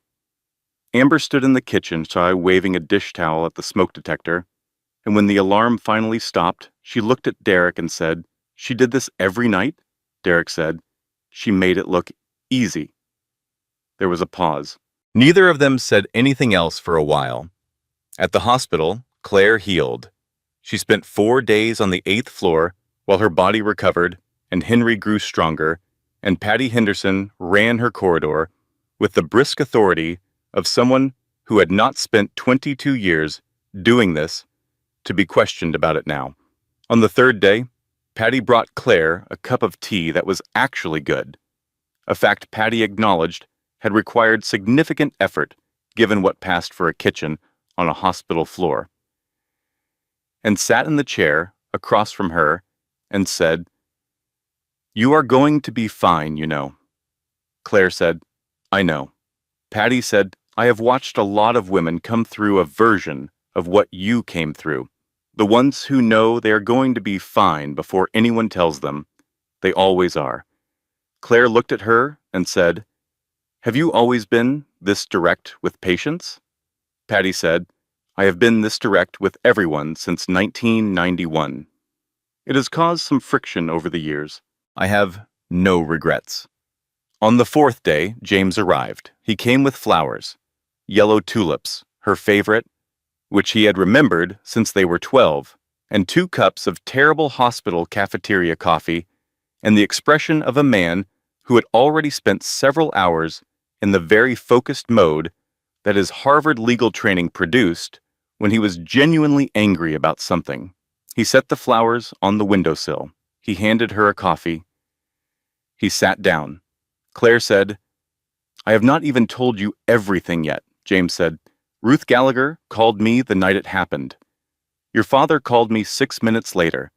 B: Amber stood in the kitchen shy, waving a dish towel at the smoke detector, and when the alarm finally stopped, she looked at Derek and said, "She did this every night?" Derek said, "She made it look easy." There was a pause. Neither of them said anything else for a while. At the hospital, Claire healed. She spent 4 days on the 8th floor while her body recovered and Henry grew stronger, and Patty Henderson ran her corridor with the brisk authority of someone who had not spent 22 years doing this to be questioned about it now. On the 3rd day, Patty brought Claire a cup of tea that was actually good, a fact Patty acknowledged had required significant effort given what passed for a kitchen on a hospital floor, and sat in the chair across from her and said, "You are going to be fine, you know." Claire said, "I know." Patty said, "I have watched a lot of women come through a version of what you came through. The ones who know they are going to be fine before anyone tells them. They always are." Claire looked at her and said, "Have you always been this direct with patients?" Patty said, "I have been this direct with everyone since 1991. It has caused some friction over the years. I have no regrets." On the 4th day, James arrived. He came with flowers, yellow tulips, her favorite, which he had remembered since they were 12, and 2 cups of terrible hospital cafeteria coffee, and the expression of a man who had already spent several hours in the very focused mode that his Harvard legal training produced when he was genuinely angry about something. He set the flowers on the windowsill. He handed her a coffee. He sat down. Claire said, "I have not even told you everything yet," James said. "Ruth Gallagher called me the night it happened. Your father called me 6 minutes later,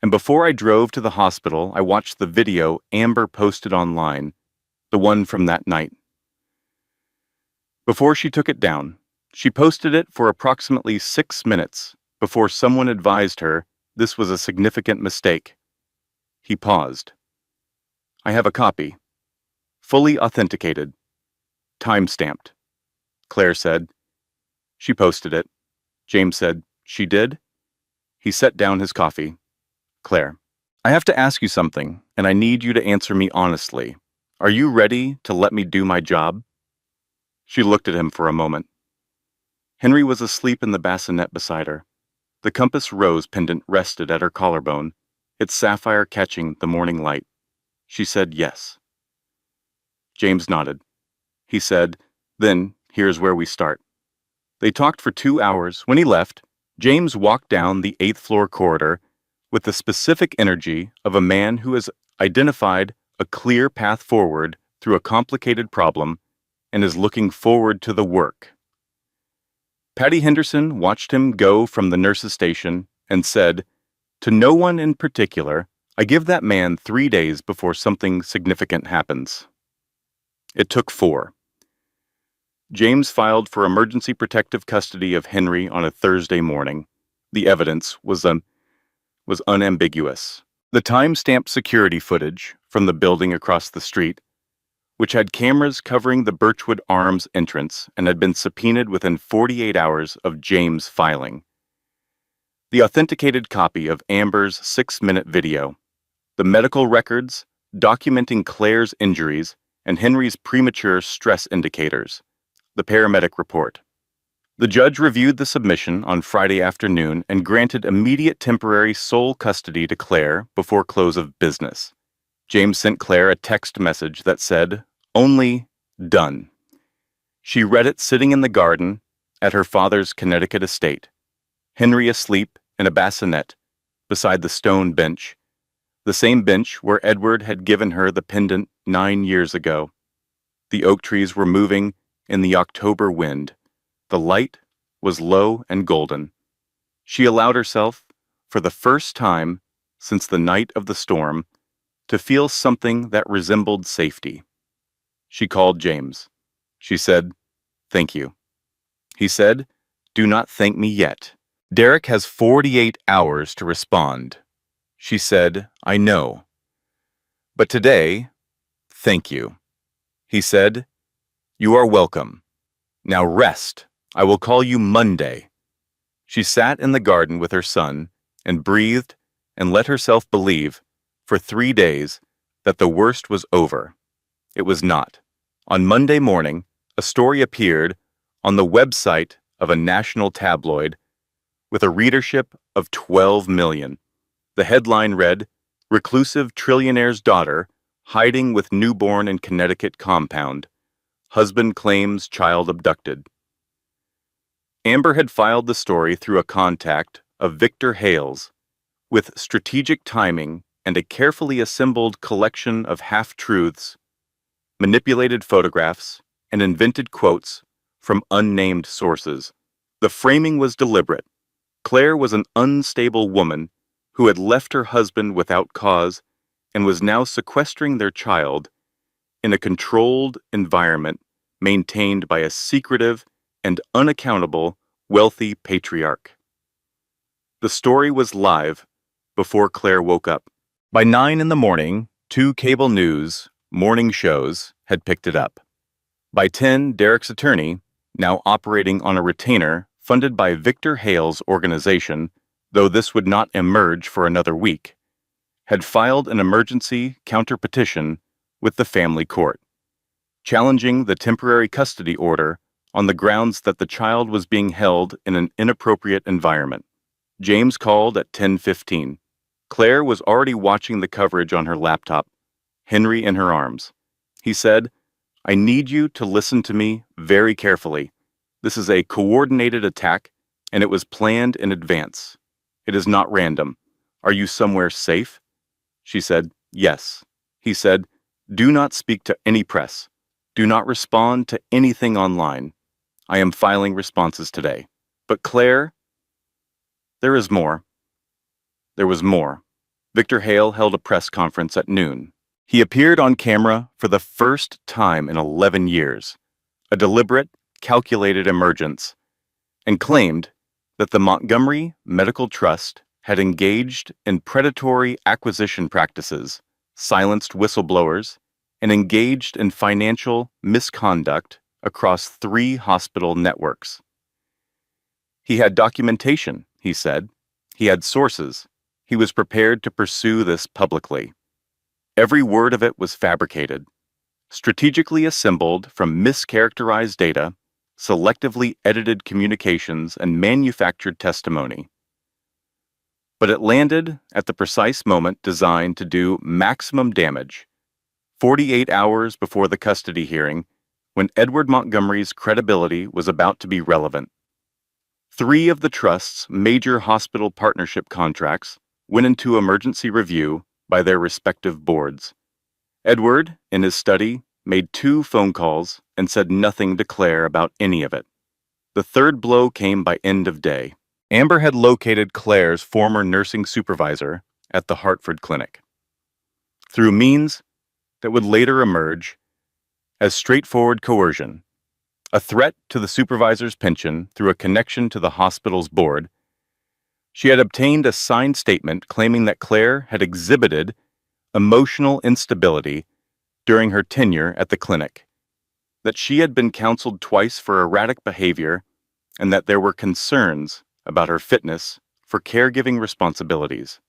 B: and before I drove to the hospital, I watched the video Amber posted online, the one from that night. Before she took it down, she posted it for approximately 6 minutes before someone advised her this was a significant mistake." He paused. "I have a copy. Fully authenticated. Time-stamped." Claire said. "She posted it." James said, "She did?" He set down his coffee. "Claire, I have to ask you something, and I need you to answer me honestly. Are you ready to let me do my job?" She looked at him for a moment. Henry was asleep in the bassinet beside her. The compass rose pendant rested at her collarbone, its sapphire catching the morning light. She said yes. James nodded. He said, "Then here's where we start." They talked for 2 hours. When he left, James walked down the 8th floor corridor with the specific energy of a man who has identified a clear path forward through a complicated problem and is looking forward to the work. Patty Henderson watched him go from the nurse's station and said, "To no one in particular, I give that man 3 days before something significant happens." It took 4. James filed for emergency protective custody of Henry on a Thursday morning. The evidence was unambiguous. The time-stamped security footage from the building across the street, which had cameras covering the Birchwood Arms entrance and had been subpoenaed within 48 hours of James filing. The authenticated copy of Amber's 6-minute video, the medical records documenting Claire's injuries and Henry's premature stress indicators, the paramedic report. The judge reviewed the submission on Friday afternoon and granted immediate temporary sole custody to Claire before close of business. James sent Claire a text message that said, "Only done." She read it sitting in the garden at her father's Connecticut estate, Henry asleep in a bassinet beside the stone bench, the same bench where Edward had given her the pendant 9 years ago. The oak trees were moving in the October wind. The light was low and golden. She allowed herself, for the first time since the night of the storm, to feel something that resembled safety. She called James. She said, "Thank you." He said, "Do not thank me yet. Derek has 48 hours to respond." She said, "I know. But today, thank you." He said, "You are welcome. Now rest. I will call you Monday." She sat in the garden with her son and breathed and let herself believe, for 3 days, that the worst was over. It was not. On Monday morning, a story appeared on the website of a national tabloid with a readership of 12 million. The headline read, "Reclusive Trillionaire's daughter hiding with newborn in Connecticut compound. Husband claims child abducted." Amber had filed the story through a contact of Victor Hales, with strategic timing and a carefully assembled collection of half-truths, manipulated photographs, and invented quotes from unnamed sources. The framing was deliberate. Claire was an unstable woman who had left her husband without cause and was now sequestering their child in a controlled environment maintained by a secretive and unaccountable wealthy patriarch. The story was live before Claire woke up. By 9 in the morning, 2 cable news morning shows had picked it up. By 10, Derek's attorney, now operating on a retainer funded by Victor Hale's organization, though this would not emerge for another week, had filed an emergency counterpetition with the family court, challenging the temporary custody order on the grounds that the child was being held in an inappropriate environment. James called at 10:15. Claire was already watching the coverage on her laptop, Henry in her arms. He said, "I need you to listen to me very carefully. This is a coordinated attack, and it was planned in advance. It is not random. Are you somewhere safe?" She said, "Yes." He said, "Do not speak to any press. Do not respond to anything online. I am filing responses today. But Claire, there is more." There was more. Victor Hale held a press conference at noon. He appeared on camera for the first time in 11 years, a deliberate, calculated emergence, and claimed that the Montgomery Medical Trust had engaged in predatory acquisition practices, silenced whistleblowers, and engaged in financial misconduct across 3 hospital networks. He had documentation, he said. He had sources. He was prepared to pursue this publicly. Every word of it was fabricated, strategically assembled from mischaracterized data, selectively edited communications, and manufactured testimony. But it landed at the precise moment designed to do maximum damage, 48 hours before the custody hearing, when Edward Montgomery's credibility was about to be relevant. 3 of the Trust's major hospital partnership contracts went into emergency review by their respective boards. Edward, in his study, made 2 phone calls and said nothing to Claire about any of it. The third blow came by end of day. Amber had located Claire's former nursing supervisor at the Hartford clinic. Through means that would later emerge as straightforward coercion, a threat to the supervisor's pension through a connection to the hospital's board, She had obtained a signed statement claiming that Claire had exhibited emotional instability during her tenure at the clinic, that she had been counseled twice for erratic behavior, and that there were concerns about her fitness for caregiving responsibilities.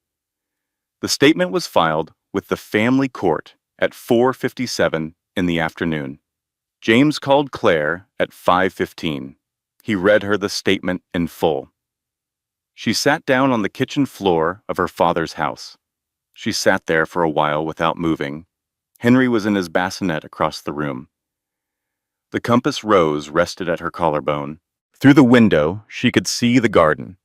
B: The statement was filed with the family court at 4:57 in the afternoon. James called Claire at 5:15. He read her the statement in full. She sat down on the kitchen floor of her father's house. She sat there for a while without moving. Henry was in his bassinet across the room. The compass rose rested at her collarbone. Through the window, she could see the garden,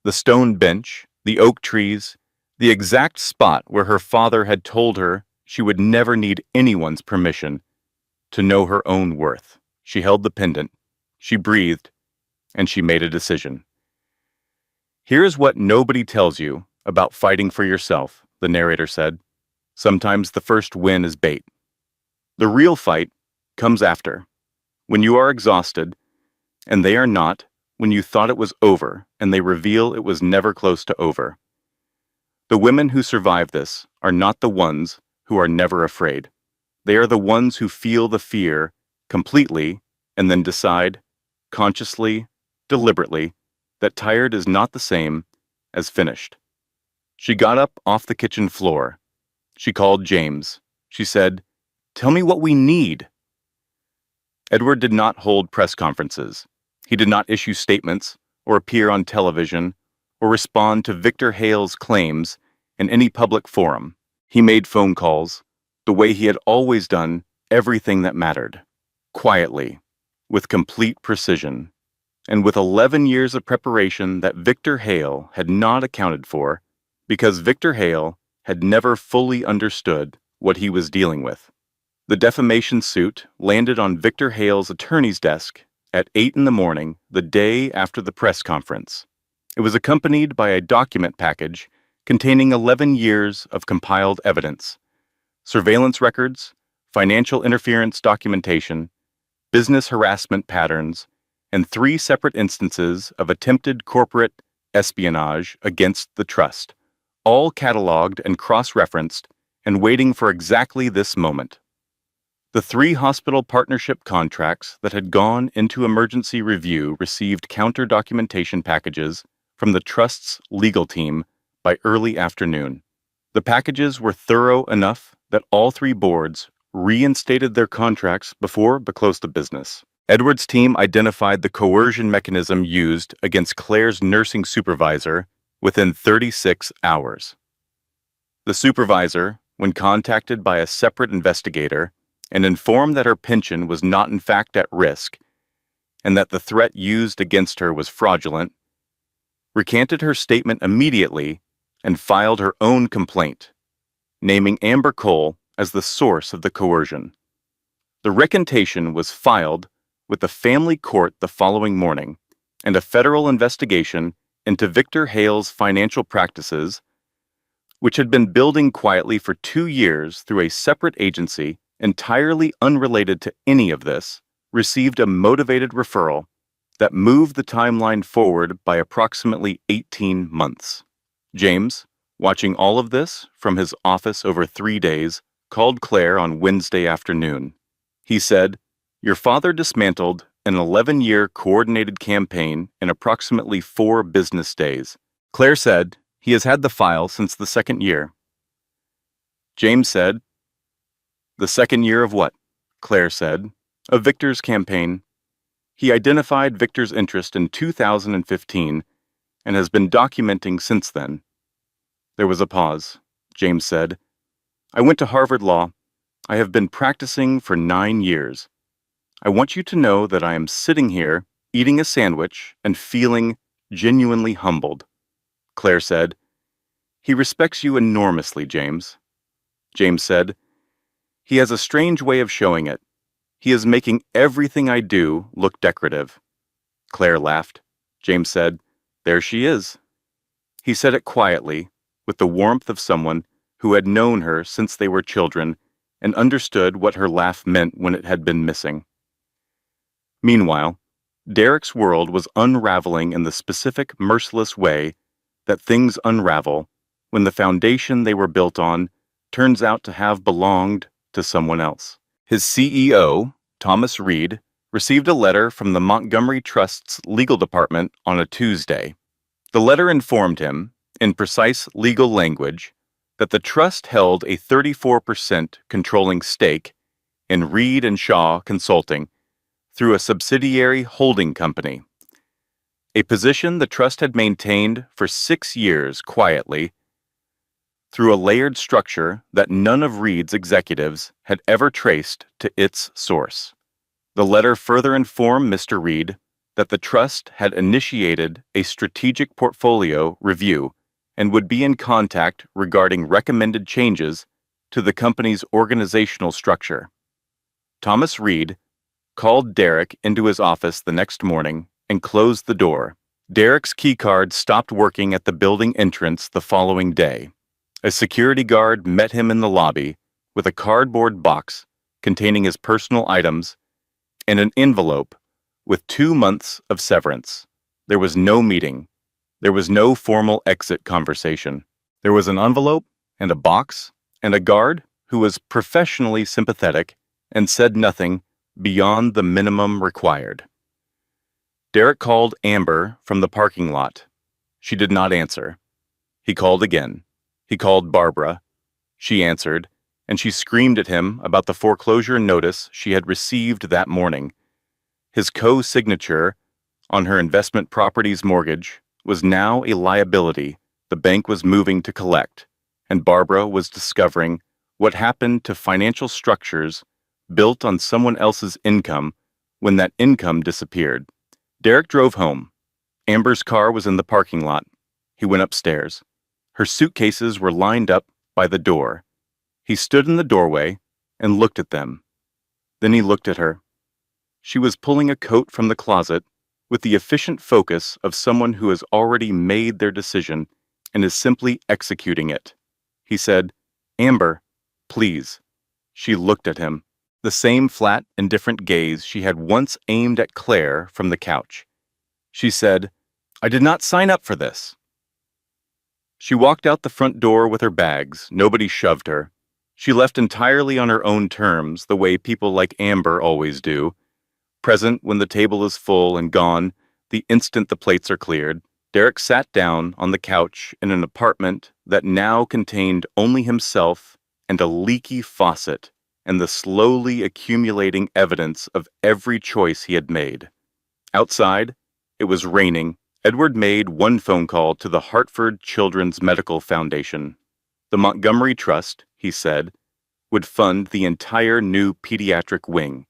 B: the stone bench, the oak trees, the exact spot where her father had told her she would never need anyone's permission to know her own worth. She held the pendant, she breathed, and she made a decision. "Here's what nobody tells you about fighting for yourself," the narrator said. "Sometimes the first win is bait. The real fight comes after, when you are exhausted, and they are not, when you thought it was over, and they reveal it was never close to over. The women who survive this are not the ones who are never afraid. They are the ones who feel the fear completely and then decide, consciously, deliberately, that tired is not the same as finished." She got up off the kitchen floor. She called James. She said, "Tell me what we need." Edward did not hold press conferences. He did not issue statements or appear on television or respond to Victor Hale's claims in any public forum. He made phone calls the way he had always done everything that mattered, quietly, with complete precision, and with 11 years of preparation that Victor Hale had not accounted for, because Victor Hale had never fully understood what he was dealing with. The defamation suit landed on Victor Hale's attorney's desk at 8 in the morning, the day after the press conference. It was accompanied by a document package containing 11 years of compiled evidence, surveillance records, financial interference documentation, business harassment patterns, and 3 separate instances of attempted corporate espionage against the trust, all cataloged and cross-referenced and waiting for exactly this moment. The 3 hospital partnership contracts that had gone into emergency review received counter-documentation packages from the trust's legal team by early afternoon. The packages were thorough enough that all 3 boards reinstated their contracts before the close of business. Edward's team identified the coercion mechanism used against Claire's nursing supervisor within 36 hours. The supervisor, when contacted by a separate investigator and informed that her pension was not in fact at risk and that the threat used against her was fraudulent, recanted her statement immediately and filed her own complaint, naming Amber Cole as the source of the coercion. The recantation was filed with the family court the following morning, and a federal investigation into Victor Hale's financial practices, which had been building quietly for 2 years through a separate agency entirely unrelated to any of this, received a motivated referral that moved the timeline forward by approximately 18 months. James, watching all of this from his office over 3 days, called Claire on Wednesday afternoon. He said, "Your father dismantled an 11-year coordinated campaign in approximately 4 business days." Claire said, "He has had the file since the 2nd year." James said, "The 2nd year of what?" Claire said, "Of Victor's campaign. He identified Victor's interest in 2015 and has been documenting since then." There was a pause. James said, "I went to Harvard Law. I have been practicing for 9 years. I want you to know that I am sitting here, eating a sandwich, and feeling genuinely humbled." Claire said, "He respects you enormously, James." James said, "He has a strange way of showing it. He is making everything I do look decorative." Claire laughed. James said, "There she is." He said it quietly, with the warmth of someone who had known her since they were children and understood what her laugh meant when it had been missing. Meanwhile, Derek's world was unraveling in the specific, merciless way that things unravel when the foundation they were built on turns out to have belonged to someone else. His CEO, Thomas Reed, received a letter from the Montgomery Trust's legal department on a Tuesday. The letter informed him, in precise legal language, that the trust held a 34% controlling stake in Reed and Shaw Consulting through a subsidiary holding company, a position the trust had maintained for 6 years quietly through a layered structure that none of Reed's executives had ever traced to its source. The letter further informed Mr. Reed that the trust had initiated a strategic portfolio review and would be in contact regarding recommended changes to the company's organizational structure. Thomas Reed called Derek into his office the next morning and closed the door. Derek's keycard stopped working at the building entrance the following day. A security guard met him in the lobby with a cardboard box containing his personal items and an envelope with 2 months of severance. There was no meeting. There was no formal exit conversation. There was an envelope and a box and a guard who was professionally sympathetic and said nothing beyond the minimum required. Derek called Amber from the parking lot. She did not answer. He called again. He called Barbara. She answered, and she screamed at him about the foreclosure notice she had received that morning. His co-signature on her investment property's mortgage was now a liability the bank was moving to collect, and Barbara was discovering what happened to financial structures built on someone else's income when that income disappeared. Derek drove home. Amber's car was in the parking lot. He went upstairs. Her suitcases were lined up by the door. He stood in the doorway and looked at them. Then he looked at her. She was pulling a coat from the closet with the efficient focus of someone who has already made their decision and is simply executing it. He said, "Amber, please." She looked at him, the same flat, indifferent gaze she had once aimed at Claire from the couch. She said, "I did not sign up for this." She walked out the front door with her bags. Nobody shoved her. She left entirely on her own terms, the way people like Amber always do. Present when the table is full and gone the instant the plates are cleared. Derek sat down on the couch in an apartment that now contained only himself and a leaky faucet and the slowly accumulating evidence of every choice he had made. Outside, it was raining. Edward made one phone call to the Hartford Children's Medical Foundation. The Montgomery Trust, he said, would fund the entire new pediatric wing.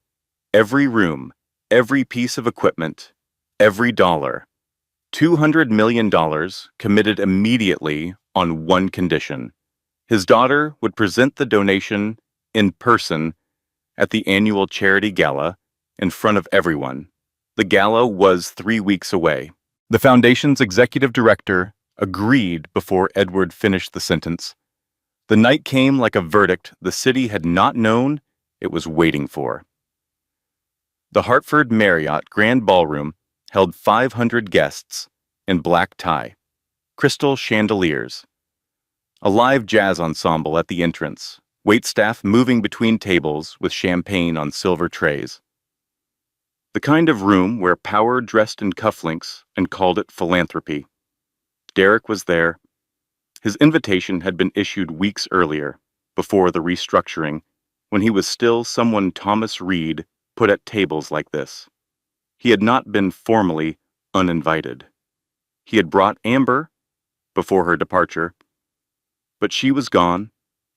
B: Every room, every piece of equipment, every dollar. $200 million committed immediately on one condition. His daughter would present the donation in person at the annual charity gala in front of everyone. The gala was 3 weeks away. The foundation's executive director agreed before Edward finished the sentence. The night came like a verdict the city had not known it was waiting for. The Hartford Marriott Grand Ballroom held 500 guests in black tie, crystal chandeliers, a live jazz ensemble at the entrance, waitstaff moving between tables with champagne on silver trays. The kind of room where power dressed in cufflinks and called it philanthropy. Derek was there. His invitation had been issued weeks earlier, before the restructuring, when he was still someone Thomas Reed put at tables like this. He had not been formally uninvited. He had brought Amber before her departure, but she was gone,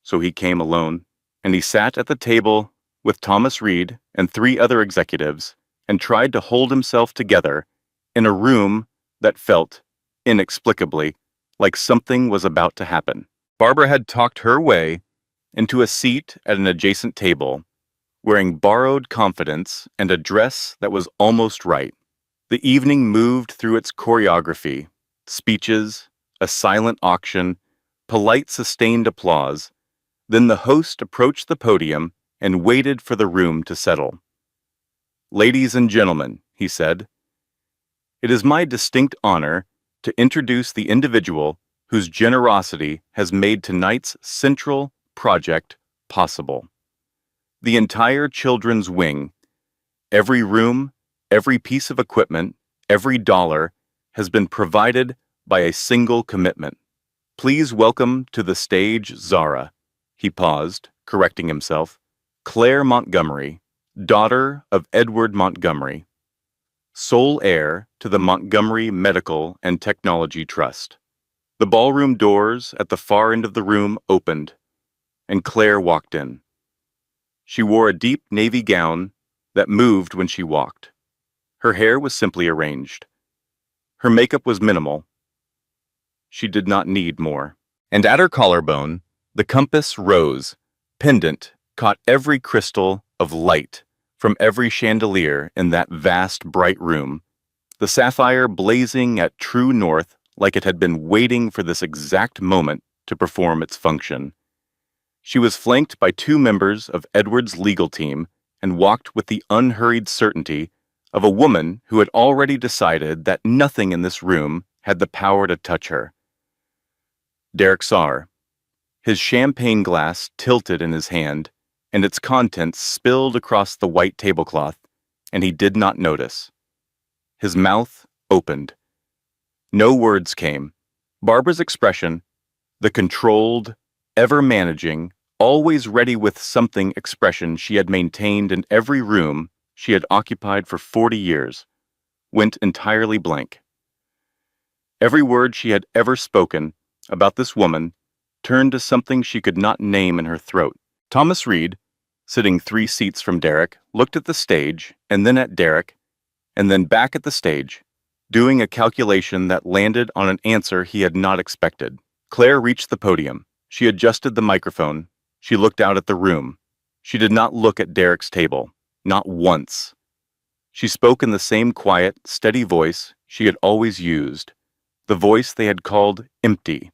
B: so he came alone, and he sat at the table with Thomas Reed and 3 other executives and tried to hold himself together in a room that felt, inexplicably, like something was about to happen. Barbara had talked her way into a seat at an adjacent table, wearing borrowed confidence and a dress that was almost right. The evening moved through its choreography, speeches, a silent auction, polite sustained applause. Then the host approached the podium and waited for the room to settle. "Ladies and gentlemen," he said, "it is my distinct honor to introduce the individual whose generosity has made tonight's central project possible. The entire children's wing, every room, every piece of equipment, every dollar has been provided by a single commitment. Please welcome to the stage Zara. He paused, correcting himself. Claire Montgomery, daughter of Edward Montgomery, sole heir to the Montgomery Medical and Technology Trust. The ballroom doors at the far end of the room opened, and Claire walked in. She wore a deep navy gown that moved when she walked. Her hair was simply arranged. Her makeup was minimal. She did not need more. And at her collarbone, the compass rose, pendant, caught every crystal of light from every chandelier in that vast, bright room, the sapphire blazing at true north like it had been waiting for this exact moment to perform its function. She was flanked by 2 members of Edward's legal team and walked with the unhurried certainty of a woman who had already decided that nothing in this room had the power to touch her. Derek saw her. His champagne glass tilted in his hand, and its contents spilled across the white tablecloth, and he did not notice. His mouth opened. No words came. Barbara's expression, the controlled, ever-managing, always ready with something expression she had maintained in every room she had occupied for 40 years, went entirely blank. Every word she had ever spoken about this woman turned to something she could not name in her throat. Thomas Reed, sitting 3 seats from Derek, looked at the stage, and then at Derek, and then back at the stage, doing a calculation that landed on an answer he had not expected. Claire reached the podium. She adjusted the microphone. She looked out at the room. She did not look at Derek's table, not once. She spoke in the same quiet, steady voice she had always used, the voice they had called empty,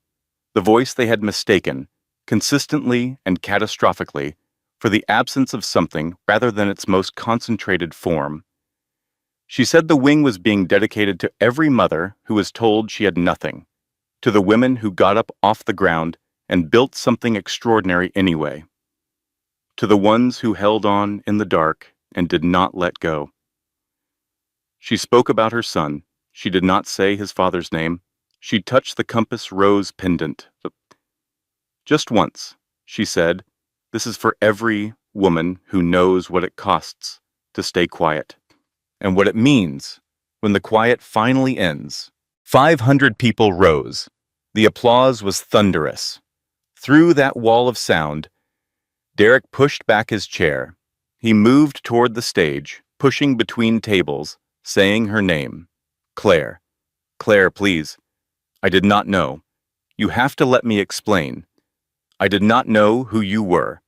B: the voice they had mistaken, consistently and catastrophically, for the absence of something rather than its most concentrated form. She said the wing was being dedicated to every mother who was told she had nothing, to the women who got up off the ground and built something extraordinary anyway, to the ones who held on in the dark and did not let go. She spoke about her son. She did not say his father's name. She touched the compass rose pendant. Just once, she said, "This is for every woman who knows what it costs to stay quiet, and what it means when the quiet finally ends." 500 people rose. The applause was thunderous. Through that wall of sound, Derek pushed back his chair. He moved toward the stage, pushing between tables, saying her name. Claire. Claire, please. I did not know. You have to let me explain. I did not know who you were.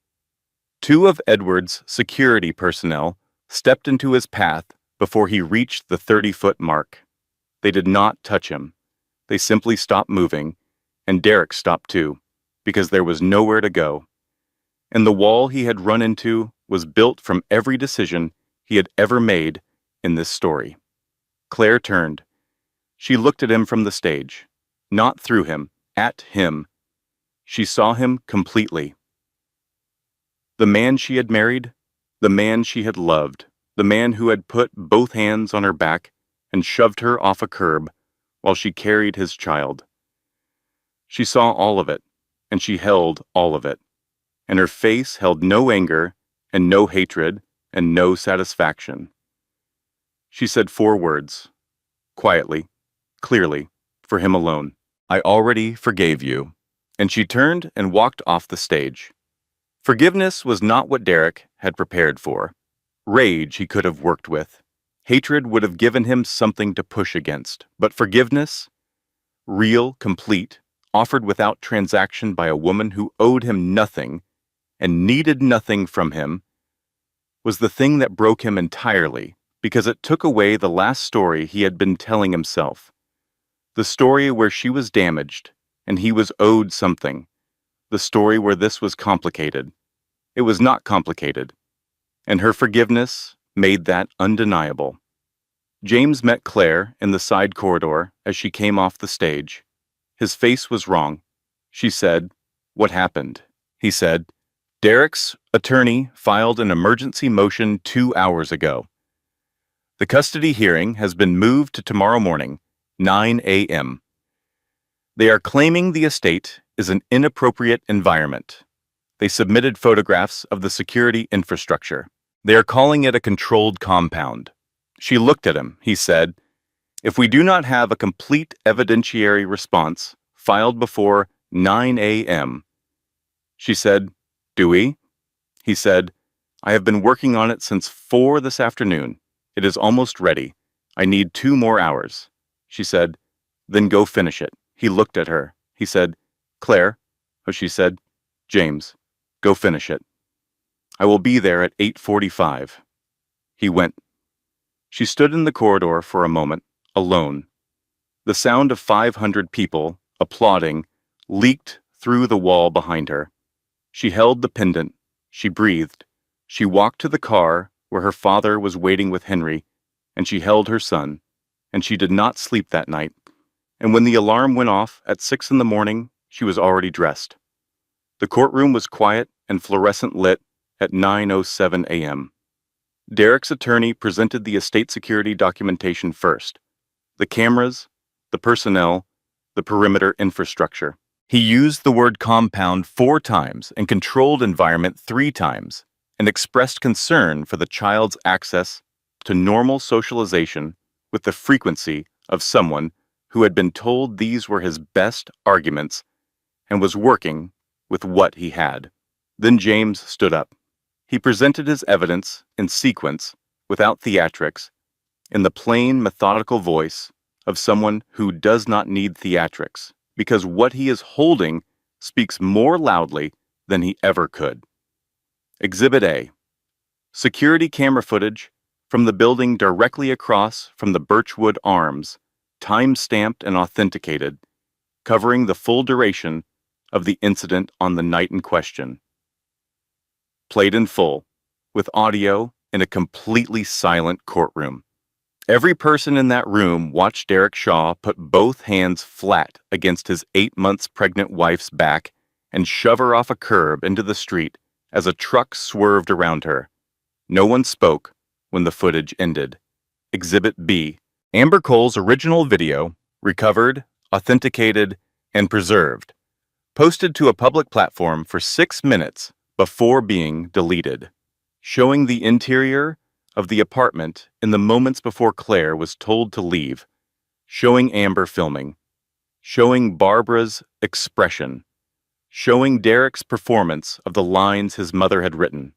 B: 2 of Edward's security personnel stepped into his path before he reached the 30-foot mark. They did not touch him. They simply stopped moving, and Derek stopped too, because there was nowhere to go. And the wall he had run into was built from every decision he had ever made in this story. Claire turned. She looked at him from the stage, not through him, at him. She saw him completely. The man she had married, the man she had loved, the man who had put both hands on her back and shoved her off a curb while she carried his child. She saw all of it, and she held all of it, and her face held no anger and no hatred and no satisfaction. She said 4 words, quietly, clearly, for him alone. I already forgave you. And she turned and walked off the stage. Forgiveness was not what Derek had prepared for. Rage he could have worked with. Hatred would have given him something to push against. But forgiveness, real, complete, offered without transaction by a woman who owed him nothing and needed nothing from him, was the thing that broke him entirely, because it took away the last story he had been telling himself. The story where she was damaged and he was owed something. The story where this was complicated. It was not complicated, and her forgiveness made that undeniable. James met Claire in the side corridor as she came off the stage. His face was wrong. She said, "What happened?" He said, "Derek's attorney filed an emergency motion 2 hours ago. The custody hearing has been moved to tomorrow morning, 9 a.m. They are claiming the estate is an inappropriate environment. They submitted photographs of the security infrastructure. They are calling it a controlled compound." She looked at him. He said, "If we do not have a complete evidentiary response filed before 9 a.m." She said, "Do we?" He said, "I have been working on it since 4 this afternoon. It is almost ready. I need 2 more hours." She said, "Then go finish it." He looked at her. He said, "Claire," she said, "James, go finish it. I will be there at 8:45. He went. She stood in the corridor for a moment, alone. The sound of 500 people, applauding, leaked through the wall behind her. She held the pendant. She breathed. She walked to the car where her father was waiting with Henry, and she held her son, and she did not sleep that night. And when the alarm went off at 6 in the morning, she was already dressed. The courtroom was quiet and fluorescent lit at 9:07 a.m. Derek's attorney presented the estate security documentation first: the cameras, the personnel, the perimeter infrastructure. He used the word compound 4 times and controlled environment 3 times, and expressed concern for the child's access to normal socialization with the frequency of someone who had been told these were his best arguments and was working with what he had. Then James stood up. He presented his evidence in sequence, without theatrics, in the plain, methodical voice of someone who does not need theatrics, because what he is holding speaks more loudly than he ever could. Exhibit A. Security camera footage from the building directly across from the Birchwood Arms, time-stamped and authenticated, covering the full duration of the incident on the night in question. Played in full, with audio in a completely silent courtroom. Every person in that room watched Derek Shaw put both hands flat against his 8 months pregnant wife's back and shove her off a curb into the street as a truck swerved around her. No one spoke when the footage ended. Exhibit B. Amber Cole's original video, recovered, authenticated, and preserved, posted to a public platform for 6 minutes before being deleted, showing the interior of the apartment in the moments before Claire was told to leave, showing Amber filming, showing Barbara's expression, showing Derek's performance of the lines his mother had written.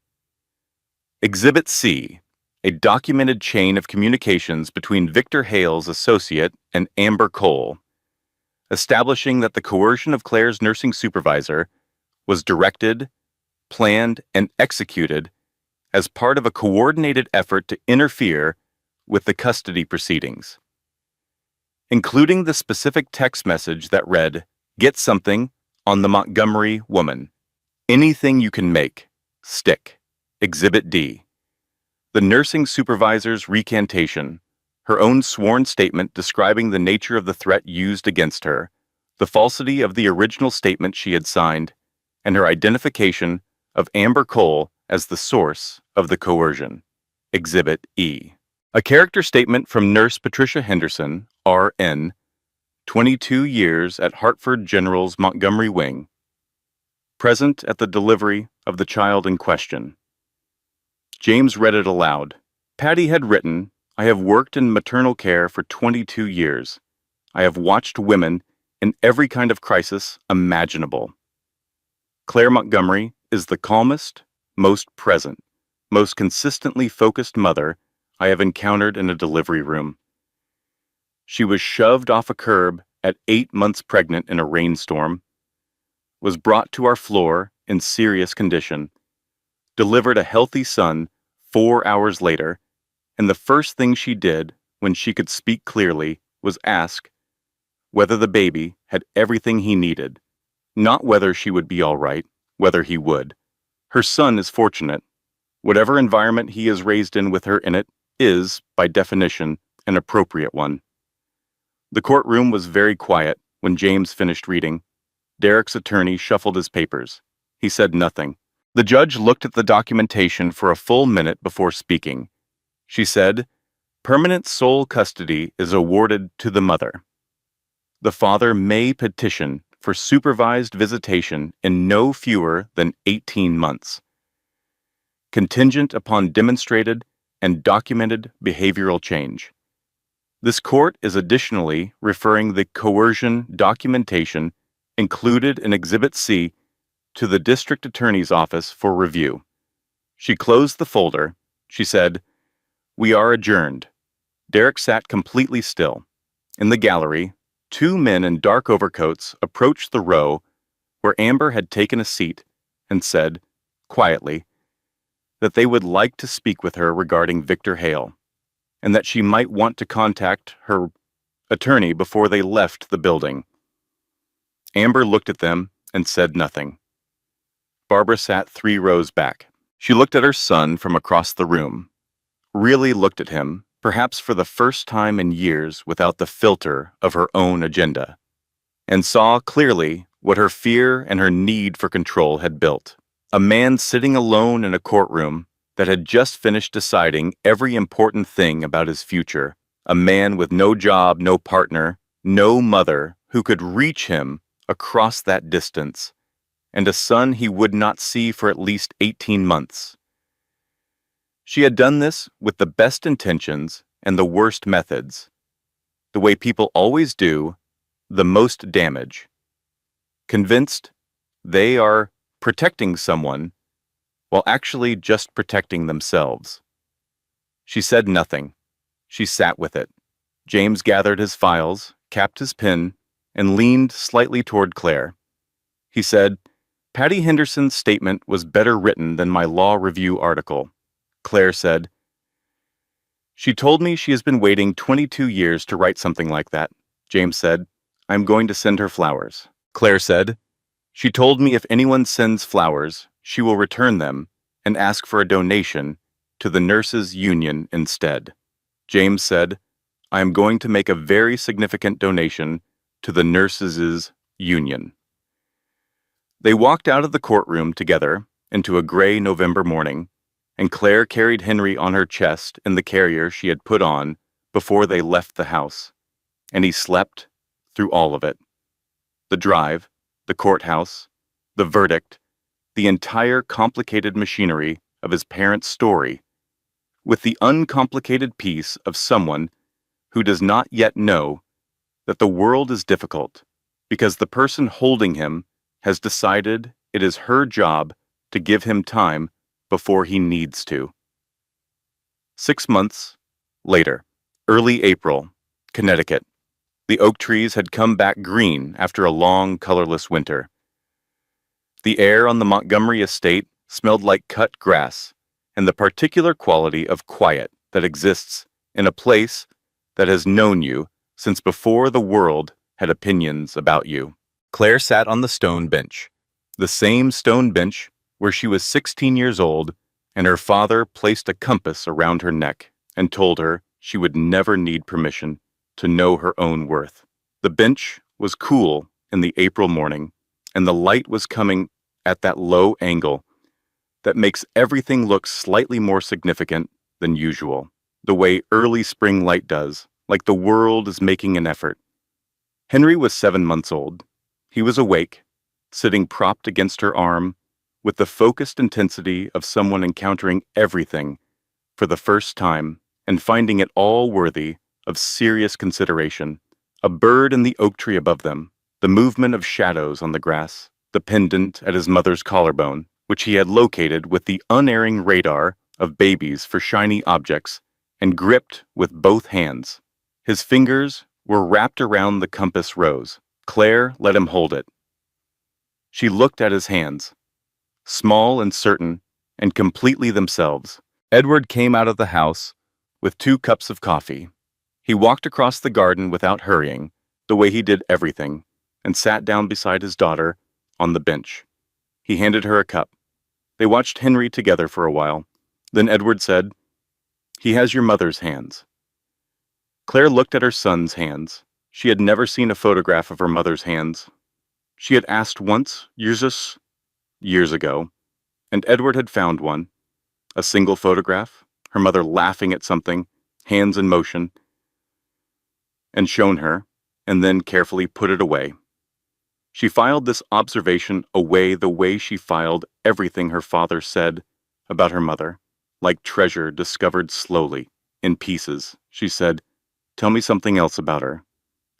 B: Exhibit C. A documented chain of communications between Victor Hale's associate and Amber Cole, establishing that the coercion of Claire's nursing supervisor was directed, planned, and executed as part of a coordinated effort to interfere with the custody proceedings, including the specific text message that read, "Get something on the Montgomery woman. Anything you can make. Stick." Exhibit D. The nursing supervisor's recantation, her own sworn statement describing the nature of the threat used against her, the falsity of the original statement she had signed, and her identification of Amber Cole as the source of the coercion. Exhibit E. A character statement from Nurse Patricia Henderson, RN, 22 years at Hartford General's Montgomery Wing, present at the delivery of the child in question. James read it aloud. Patty had written, "I have worked in maternal care for 22 years. I have watched women in every kind of crisis imaginable. Claire Montgomery is the calmest, most present, most consistently focused mother I have encountered in a delivery room. She was shoved off a curb at 8 months pregnant in a rainstorm, was brought to our floor in serious condition, delivered a healthy son 4 hours later, and the first thing she did when she could speak clearly was ask whether the baby had everything he needed, not whether she would be all right, whether he would. Her son is fortunate. Whatever environment he is raised in with her in it is, by definition, an appropriate one. The courtroom was very quiet when James finished reading. Derek's attorney shuffled his papers. He said nothing. The judge looked at the documentation for a full minute before speaking. She said, "Permanent sole custody is awarded to the mother. The father may petition for supervised visitation in no fewer than 18 months, contingent upon demonstrated and documented behavioral change. This court is additionally referring the coercion documentation included in Exhibit C to the district attorney's office for review." She closed the folder. She said, "We are adjourned." Derek sat completely still. In the gallery, two men in dark overcoats approached the row where Amber had taken a seat and said, quietly, that they would like to speak with her regarding Victor Hale, and that she might want to contact her attorney before they left the building. Amber looked at them and said nothing. Barbara sat 3 rows back. She looked at her son from across the room, really looked at him, perhaps for the first time in years without the filter of her own agenda, and saw clearly what her fear and her need for control had built. A man sitting alone in a courtroom that had just finished deciding every important thing about his future. A man with no job, no partner, no mother who could reach him across that distance, and a son he would not see for at least 18 months. She had done this with the best intentions and the worst methods, the way people always do, the most damage. Convinced they are protecting someone while actually just protecting themselves. She said nothing. She sat with it. James gathered his files, capped his pen, and leaned slightly toward Claire. He said, "Patty Henderson's statement was better written than my law review article." Claire said, "She told me she has been waiting 22 years to write something like that." James said, "I'm going to send her flowers." Claire said, "She told me if anyone sends flowers, she will return them and ask for a donation to the nurses' union instead." James said, "I am going to make a very significant donation to the nurses' union." They walked out of the courtroom together into a gray November morning, and Claire carried Henry on her chest in the carrier she had put on before they left the house, and he slept through all of it. The drive, the courthouse, the verdict, the entire complicated machinery of his parents' story, with the uncomplicated piece of someone who does not yet know that the world is difficult because the person holding him has decided it is her job to give him time before he needs to. 6 months later, early April, Connecticut. The oak trees had come back green after a long, colorless winter. The air on the Montgomery estate smelled like cut grass and the particular quality of quiet that exists in a place that has known you since before the world had opinions about you. Claire sat on the stone bench, the same stone bench where she was 16 years old and her father placed a compass around her neck and told her she would never need permission to know her own worth. The bench was cool in the April morning, and the light was coming at that low angle that makes everything look slightly more significant than usual, the way early spring light does, like the world is making an effort. Henry was 7 months old. He was awake, sitting propped against her arm, with the focused intensity of someone encountering everything for the first time and finding it all worthy of serious consideration. A bird in the oak tree above them, the movement of shadows on the grass, the pendant at his mother's collarbone, which he had located with the unerring radar of babies for shiny objects and gripped with both hands. His fingers were wrapped around the compass rose. Claire let him hold it. She looked at his hands, small and certain and completely themselves. Edward came out of the house with 2 cups of coffee. He walked across the garden without hurrying, the way he did everything, and sat down beside his daughter on the bench. He handed her a cup. They watched Henry together for a while. Then Edward said, "He has your mother's hands." Claire looked at her son's hands. She had never seen a photograph of her mother's hands. She had asked once, years ago, and Edward had found one. A single photograph, her mother laughing at something, hands in motion, and shown her, and then carefully put it away. She filed this observation away the way she filed everything her father said about her mother, like treasure discovered slowly, in pieces. She said, "Tell me something else about her."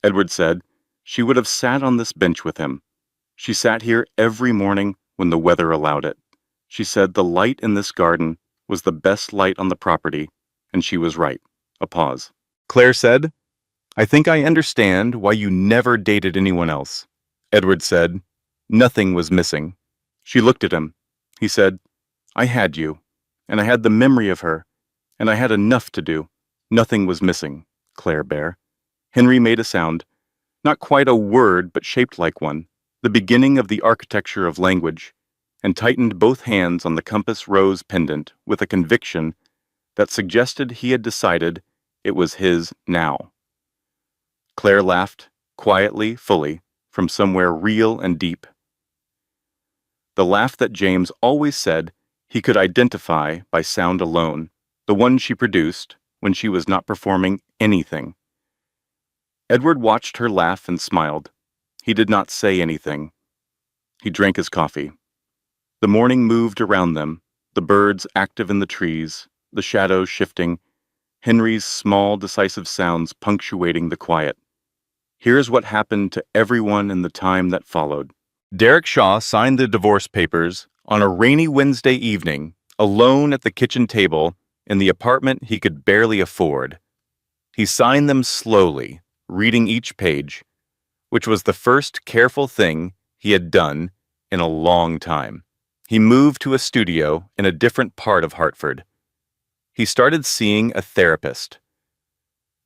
B: Edward said, "She would have sat on this bench with him. She sat here every morning when the weather allowed it. She said the light in this garden was the best light on the property, and she was right." A pause. Claire said, "I think I understand why you never dated anyone else." Edward said, "Nothing was missing." She looked at him. He said, "I had you, and I had the memory of her, and I had enough to do. Nothing was missing, Claire Bear." Henry made a sound, not quite a word, but shaped like one, the beginning of the architecture of language, and tightened both hands on the compass rose pendant with a conviction that suggested he had decided it was his now. Claire laughed, quietly, fully, from somewhere real and deep. The laugh that James always said he could identify by sound alone, the one she produced when she was not performing anything. Edward watched her laugh and smiled. He did not say anything. He drank his coffee. The morning moved around them, the birds active in the trees, the shadows shifting, Henry's small, decisive sounds punctuating the quiet. Here's what happened to everyone in the time that followed. Derek Shaw signed the divorce papers on a rainy Wednesday evening, alone at the kitchen table in the apartment he could barely afford. He signed them slowly, reading each page, which was the first careful thing he had done in a long time. He moved to a studio in a different part of Hartford. He started seeing a therapist.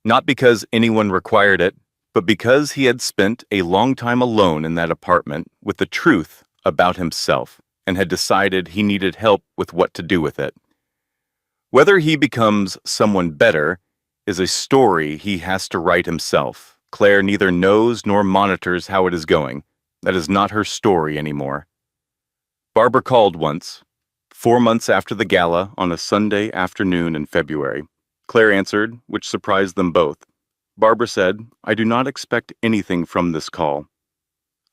B: Not because anyone required it, but because he had spent a long time alone in that apartment with the truth about himself and had decided he needed help with what to do with it. Whether he becomes someone better is a story he has to write himself. Claire neither knows nor monitors how it is going. That is not her story anymore. Barbara called once, 4 months after the gala on a Sunday afternoon in February. Claire answered, which surprised them both. Barbara said, "I do not expect anything from this call.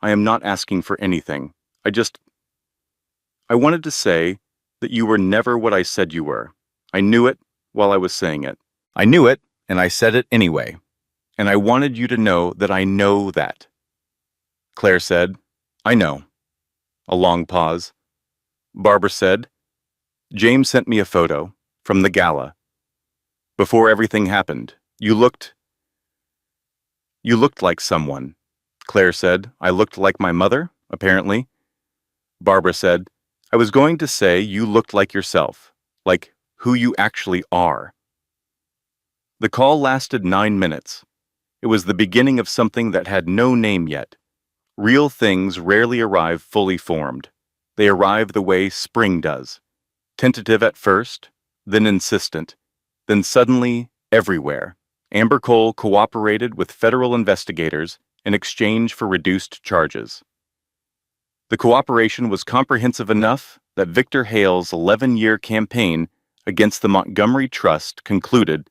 B: I am not asking for anything. I wanted to say that you were never what I said you were. I knew it while I was saying it. I knew it, and I said it anyway. And I wanted you to know that I know that." Claire said, "I know." A long pause. Barbara said, "James sent me a photo from the gala. Before everything happened, you looked like someone." Claire said, "I looked like my mother, apparently." Barbara said, "I was going to say you looked like yourself, like who you actually are." The call lasted 9 minutes. It was the beginning of something that had no name yet. Real things rarely arrive fully formed. They arrive the way spring does. Tentative at first, then insistent, then suddenly everywhere. Amber Cole cooperated with federal investigators in exchange for reduced charges. The cooperation was comprehensive enough that Victor Hale's 11-year campaign against the Montgomery Trust concluded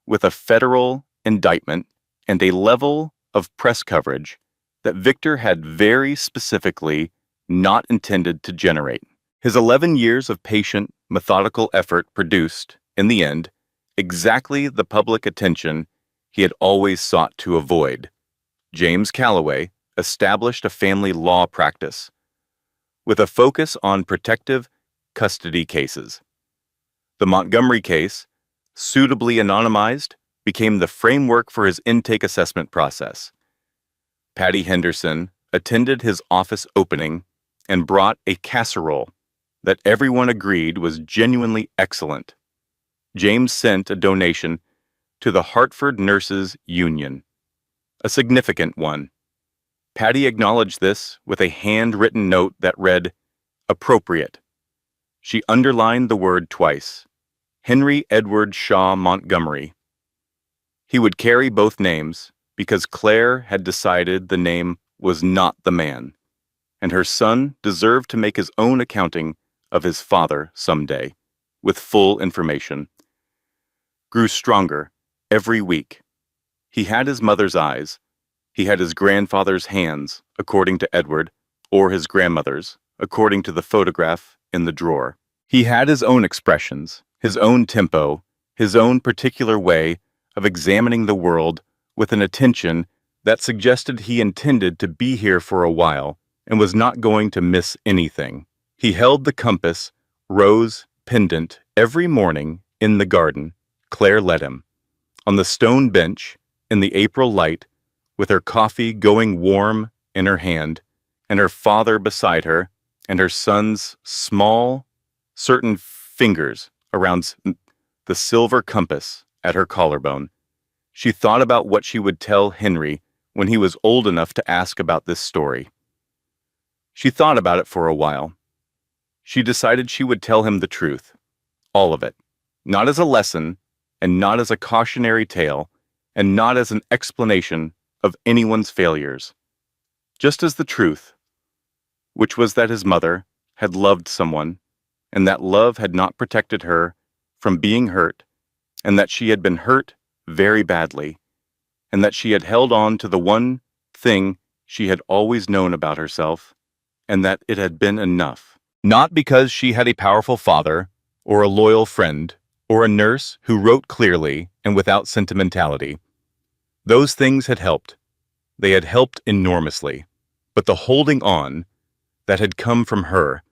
B: with a federal indictment and a level of press coverage that Victor had very specifically not intended to generate. His 11 years of patient, methodical effort produced, in the end, exactly the public attention he had always sought to avoid. James Calloway established a family law practice with a focus on protective custody cases. The Montgomery case, suitably anonymized, became the framework for his intake assessment process. Patty Henderson attended his office opening and brought a casserole that everyone agreed was genuinely excellent. James sent a donation to the Hartford Nurses Union, a significant one. Patty acknowledged this with a handwritten note that read, "Appropriate." She underlined the word twice, Henry Edward Shaw Montgomery. He would carry both names because Claire had decided the name was not the man, and her son deserved to make his own accounting of his father someday, with full information. Grew stronger every week. He had his mother's eyes. He had his grandfather's hands, according to Edward, or his grandmother's, according to the photograph in the drawer. He had his own expressions, his own tempo, his own particular way of examining the world with an attention that suggested he intended to be here for a while and was not going to miss anything. He held the compass, rose, pendant, every morning in the garden. Claire led him. On the stone bench, in the April light, with her coffee going warm in her hand, and her father beside her, and her son's small, certain fingers around the silver compass at her collarbone, she thought about what she would tell Henry when he was old enough to ask about this story. She thought about it for a while. She decided she would tell him the truth, all of it, not as a lesson, and not as a cautionary tale, and not as an explanation of anyone's failures, just as the truth, which was that his mother had loved someone, and that love had not protected her from being hurt, and that she had been hurt very badly, and that she had held on to the one thing she had always known about herself, and that it had been enough. Not because she had a powerful father, or a loyal friend, or a nurse who wrote clearly and without sentimentality. Those things had helped. They had helped enormously. But the holding on that had come from her.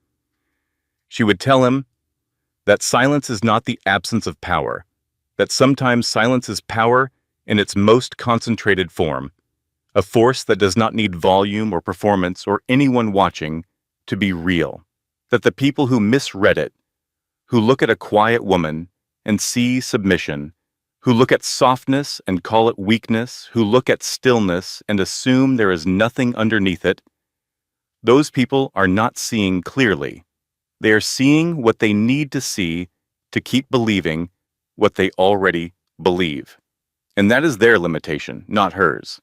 B: She would tell him that silence is not the absence of power, that sometimes silence is power in its most concentrated form, a force that does not need volume or performance or anyone watching to be real, that the people who misread it, who look at a quiet woman and see submission, who look at softness and call it weakness, who look at stillness and assume there is nothing underneath it, those people are not seeing clearly. They are seeing what they need to see to keep believing what they already believe. And that is their limitation, not hers.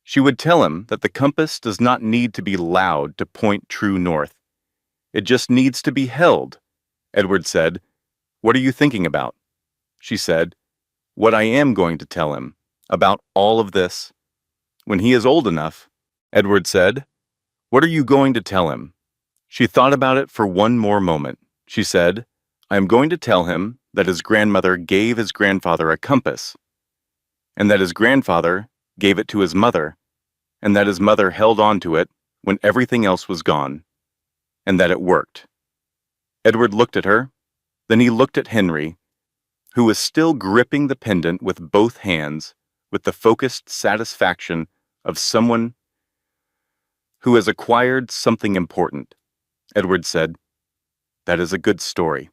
B: She would tell him that the compass does not need to be loud to point true north. It just needs to be held. Edward said, "What are you thinking about?" She said, "What I am going to tell him about all of this. When he is old enough." Edward said, "What are you going to tell him?" She thought about it for one more moment. She said, "I am going to tell him that his grandmother gave his grandfather a compass, and that his grandfather gave it to his mother, and that his mother held on to it when everything else was gone, and that it worked." Edward looked at her, then he looked at Henry, who was still gripping the pendant with both hands with the focused satisfaction of someone who has acquired something important. Edward said, "That is a good story."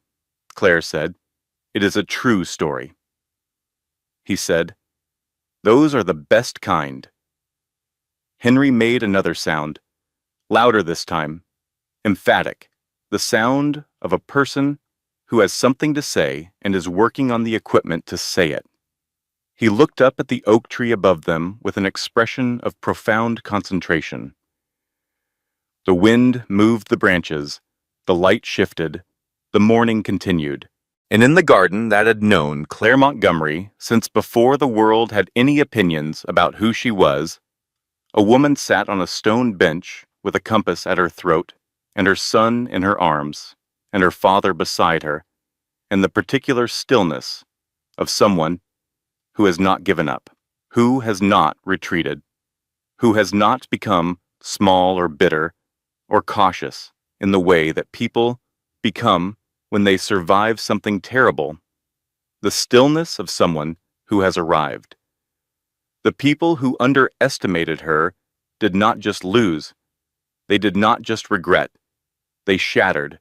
B: Claire said, "It is a true story." He said, "Those are the best kind." Henry made another sound, louder this time, emphatic, the sound of a person who has something to say and is working on the equipment to say it. He looked up at the oak tree above them with an expression of profound concentration. The wind moved the branches, the light shifted, the morning continued, and in the garden that had known Claire Montgomery since before the world had any opinions about who she was, a woman sat on a stone bench with a compass at her throat, and her son in her arms, and her father beside her, and the particular stillness of someone who has not given up, who has not retreated, who has not become small or bitter or cautious in the way that people become when they survive something terrible, the stillness of someone who has arrived. The people who underestimated her did not just lose, they did not just regret, they shattered,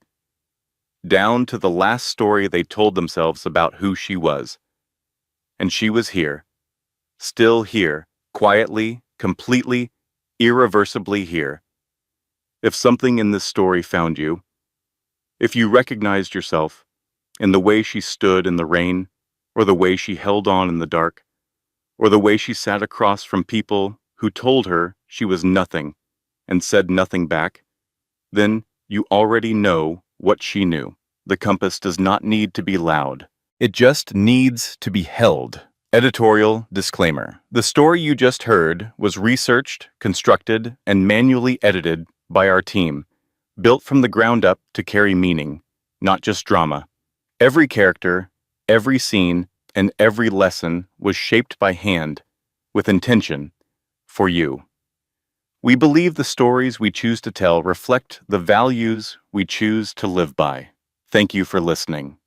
B: down to the last story they told themselves about who she was. And she was here, still here, quietly, completely, irreversibly here. If something in this story found you, if you recognized yourself in the way she stood in the rain, or the way she held on in the dark, or the way she sat across from people who told her she was nothing and said nothing back, then you already know what she knew. The compass does not need to be loud. It just needs to be held. Editorial disclaimer. The story you just heard was researched, constructed, and manually edited by our team, built from the ground up to carry meaning, not just drama. Every character, every scene, and every lesson was shaped by hand, with intention, for you. We believe the stories we choose to tell reflect the values we choose to live by. Thank you for listening.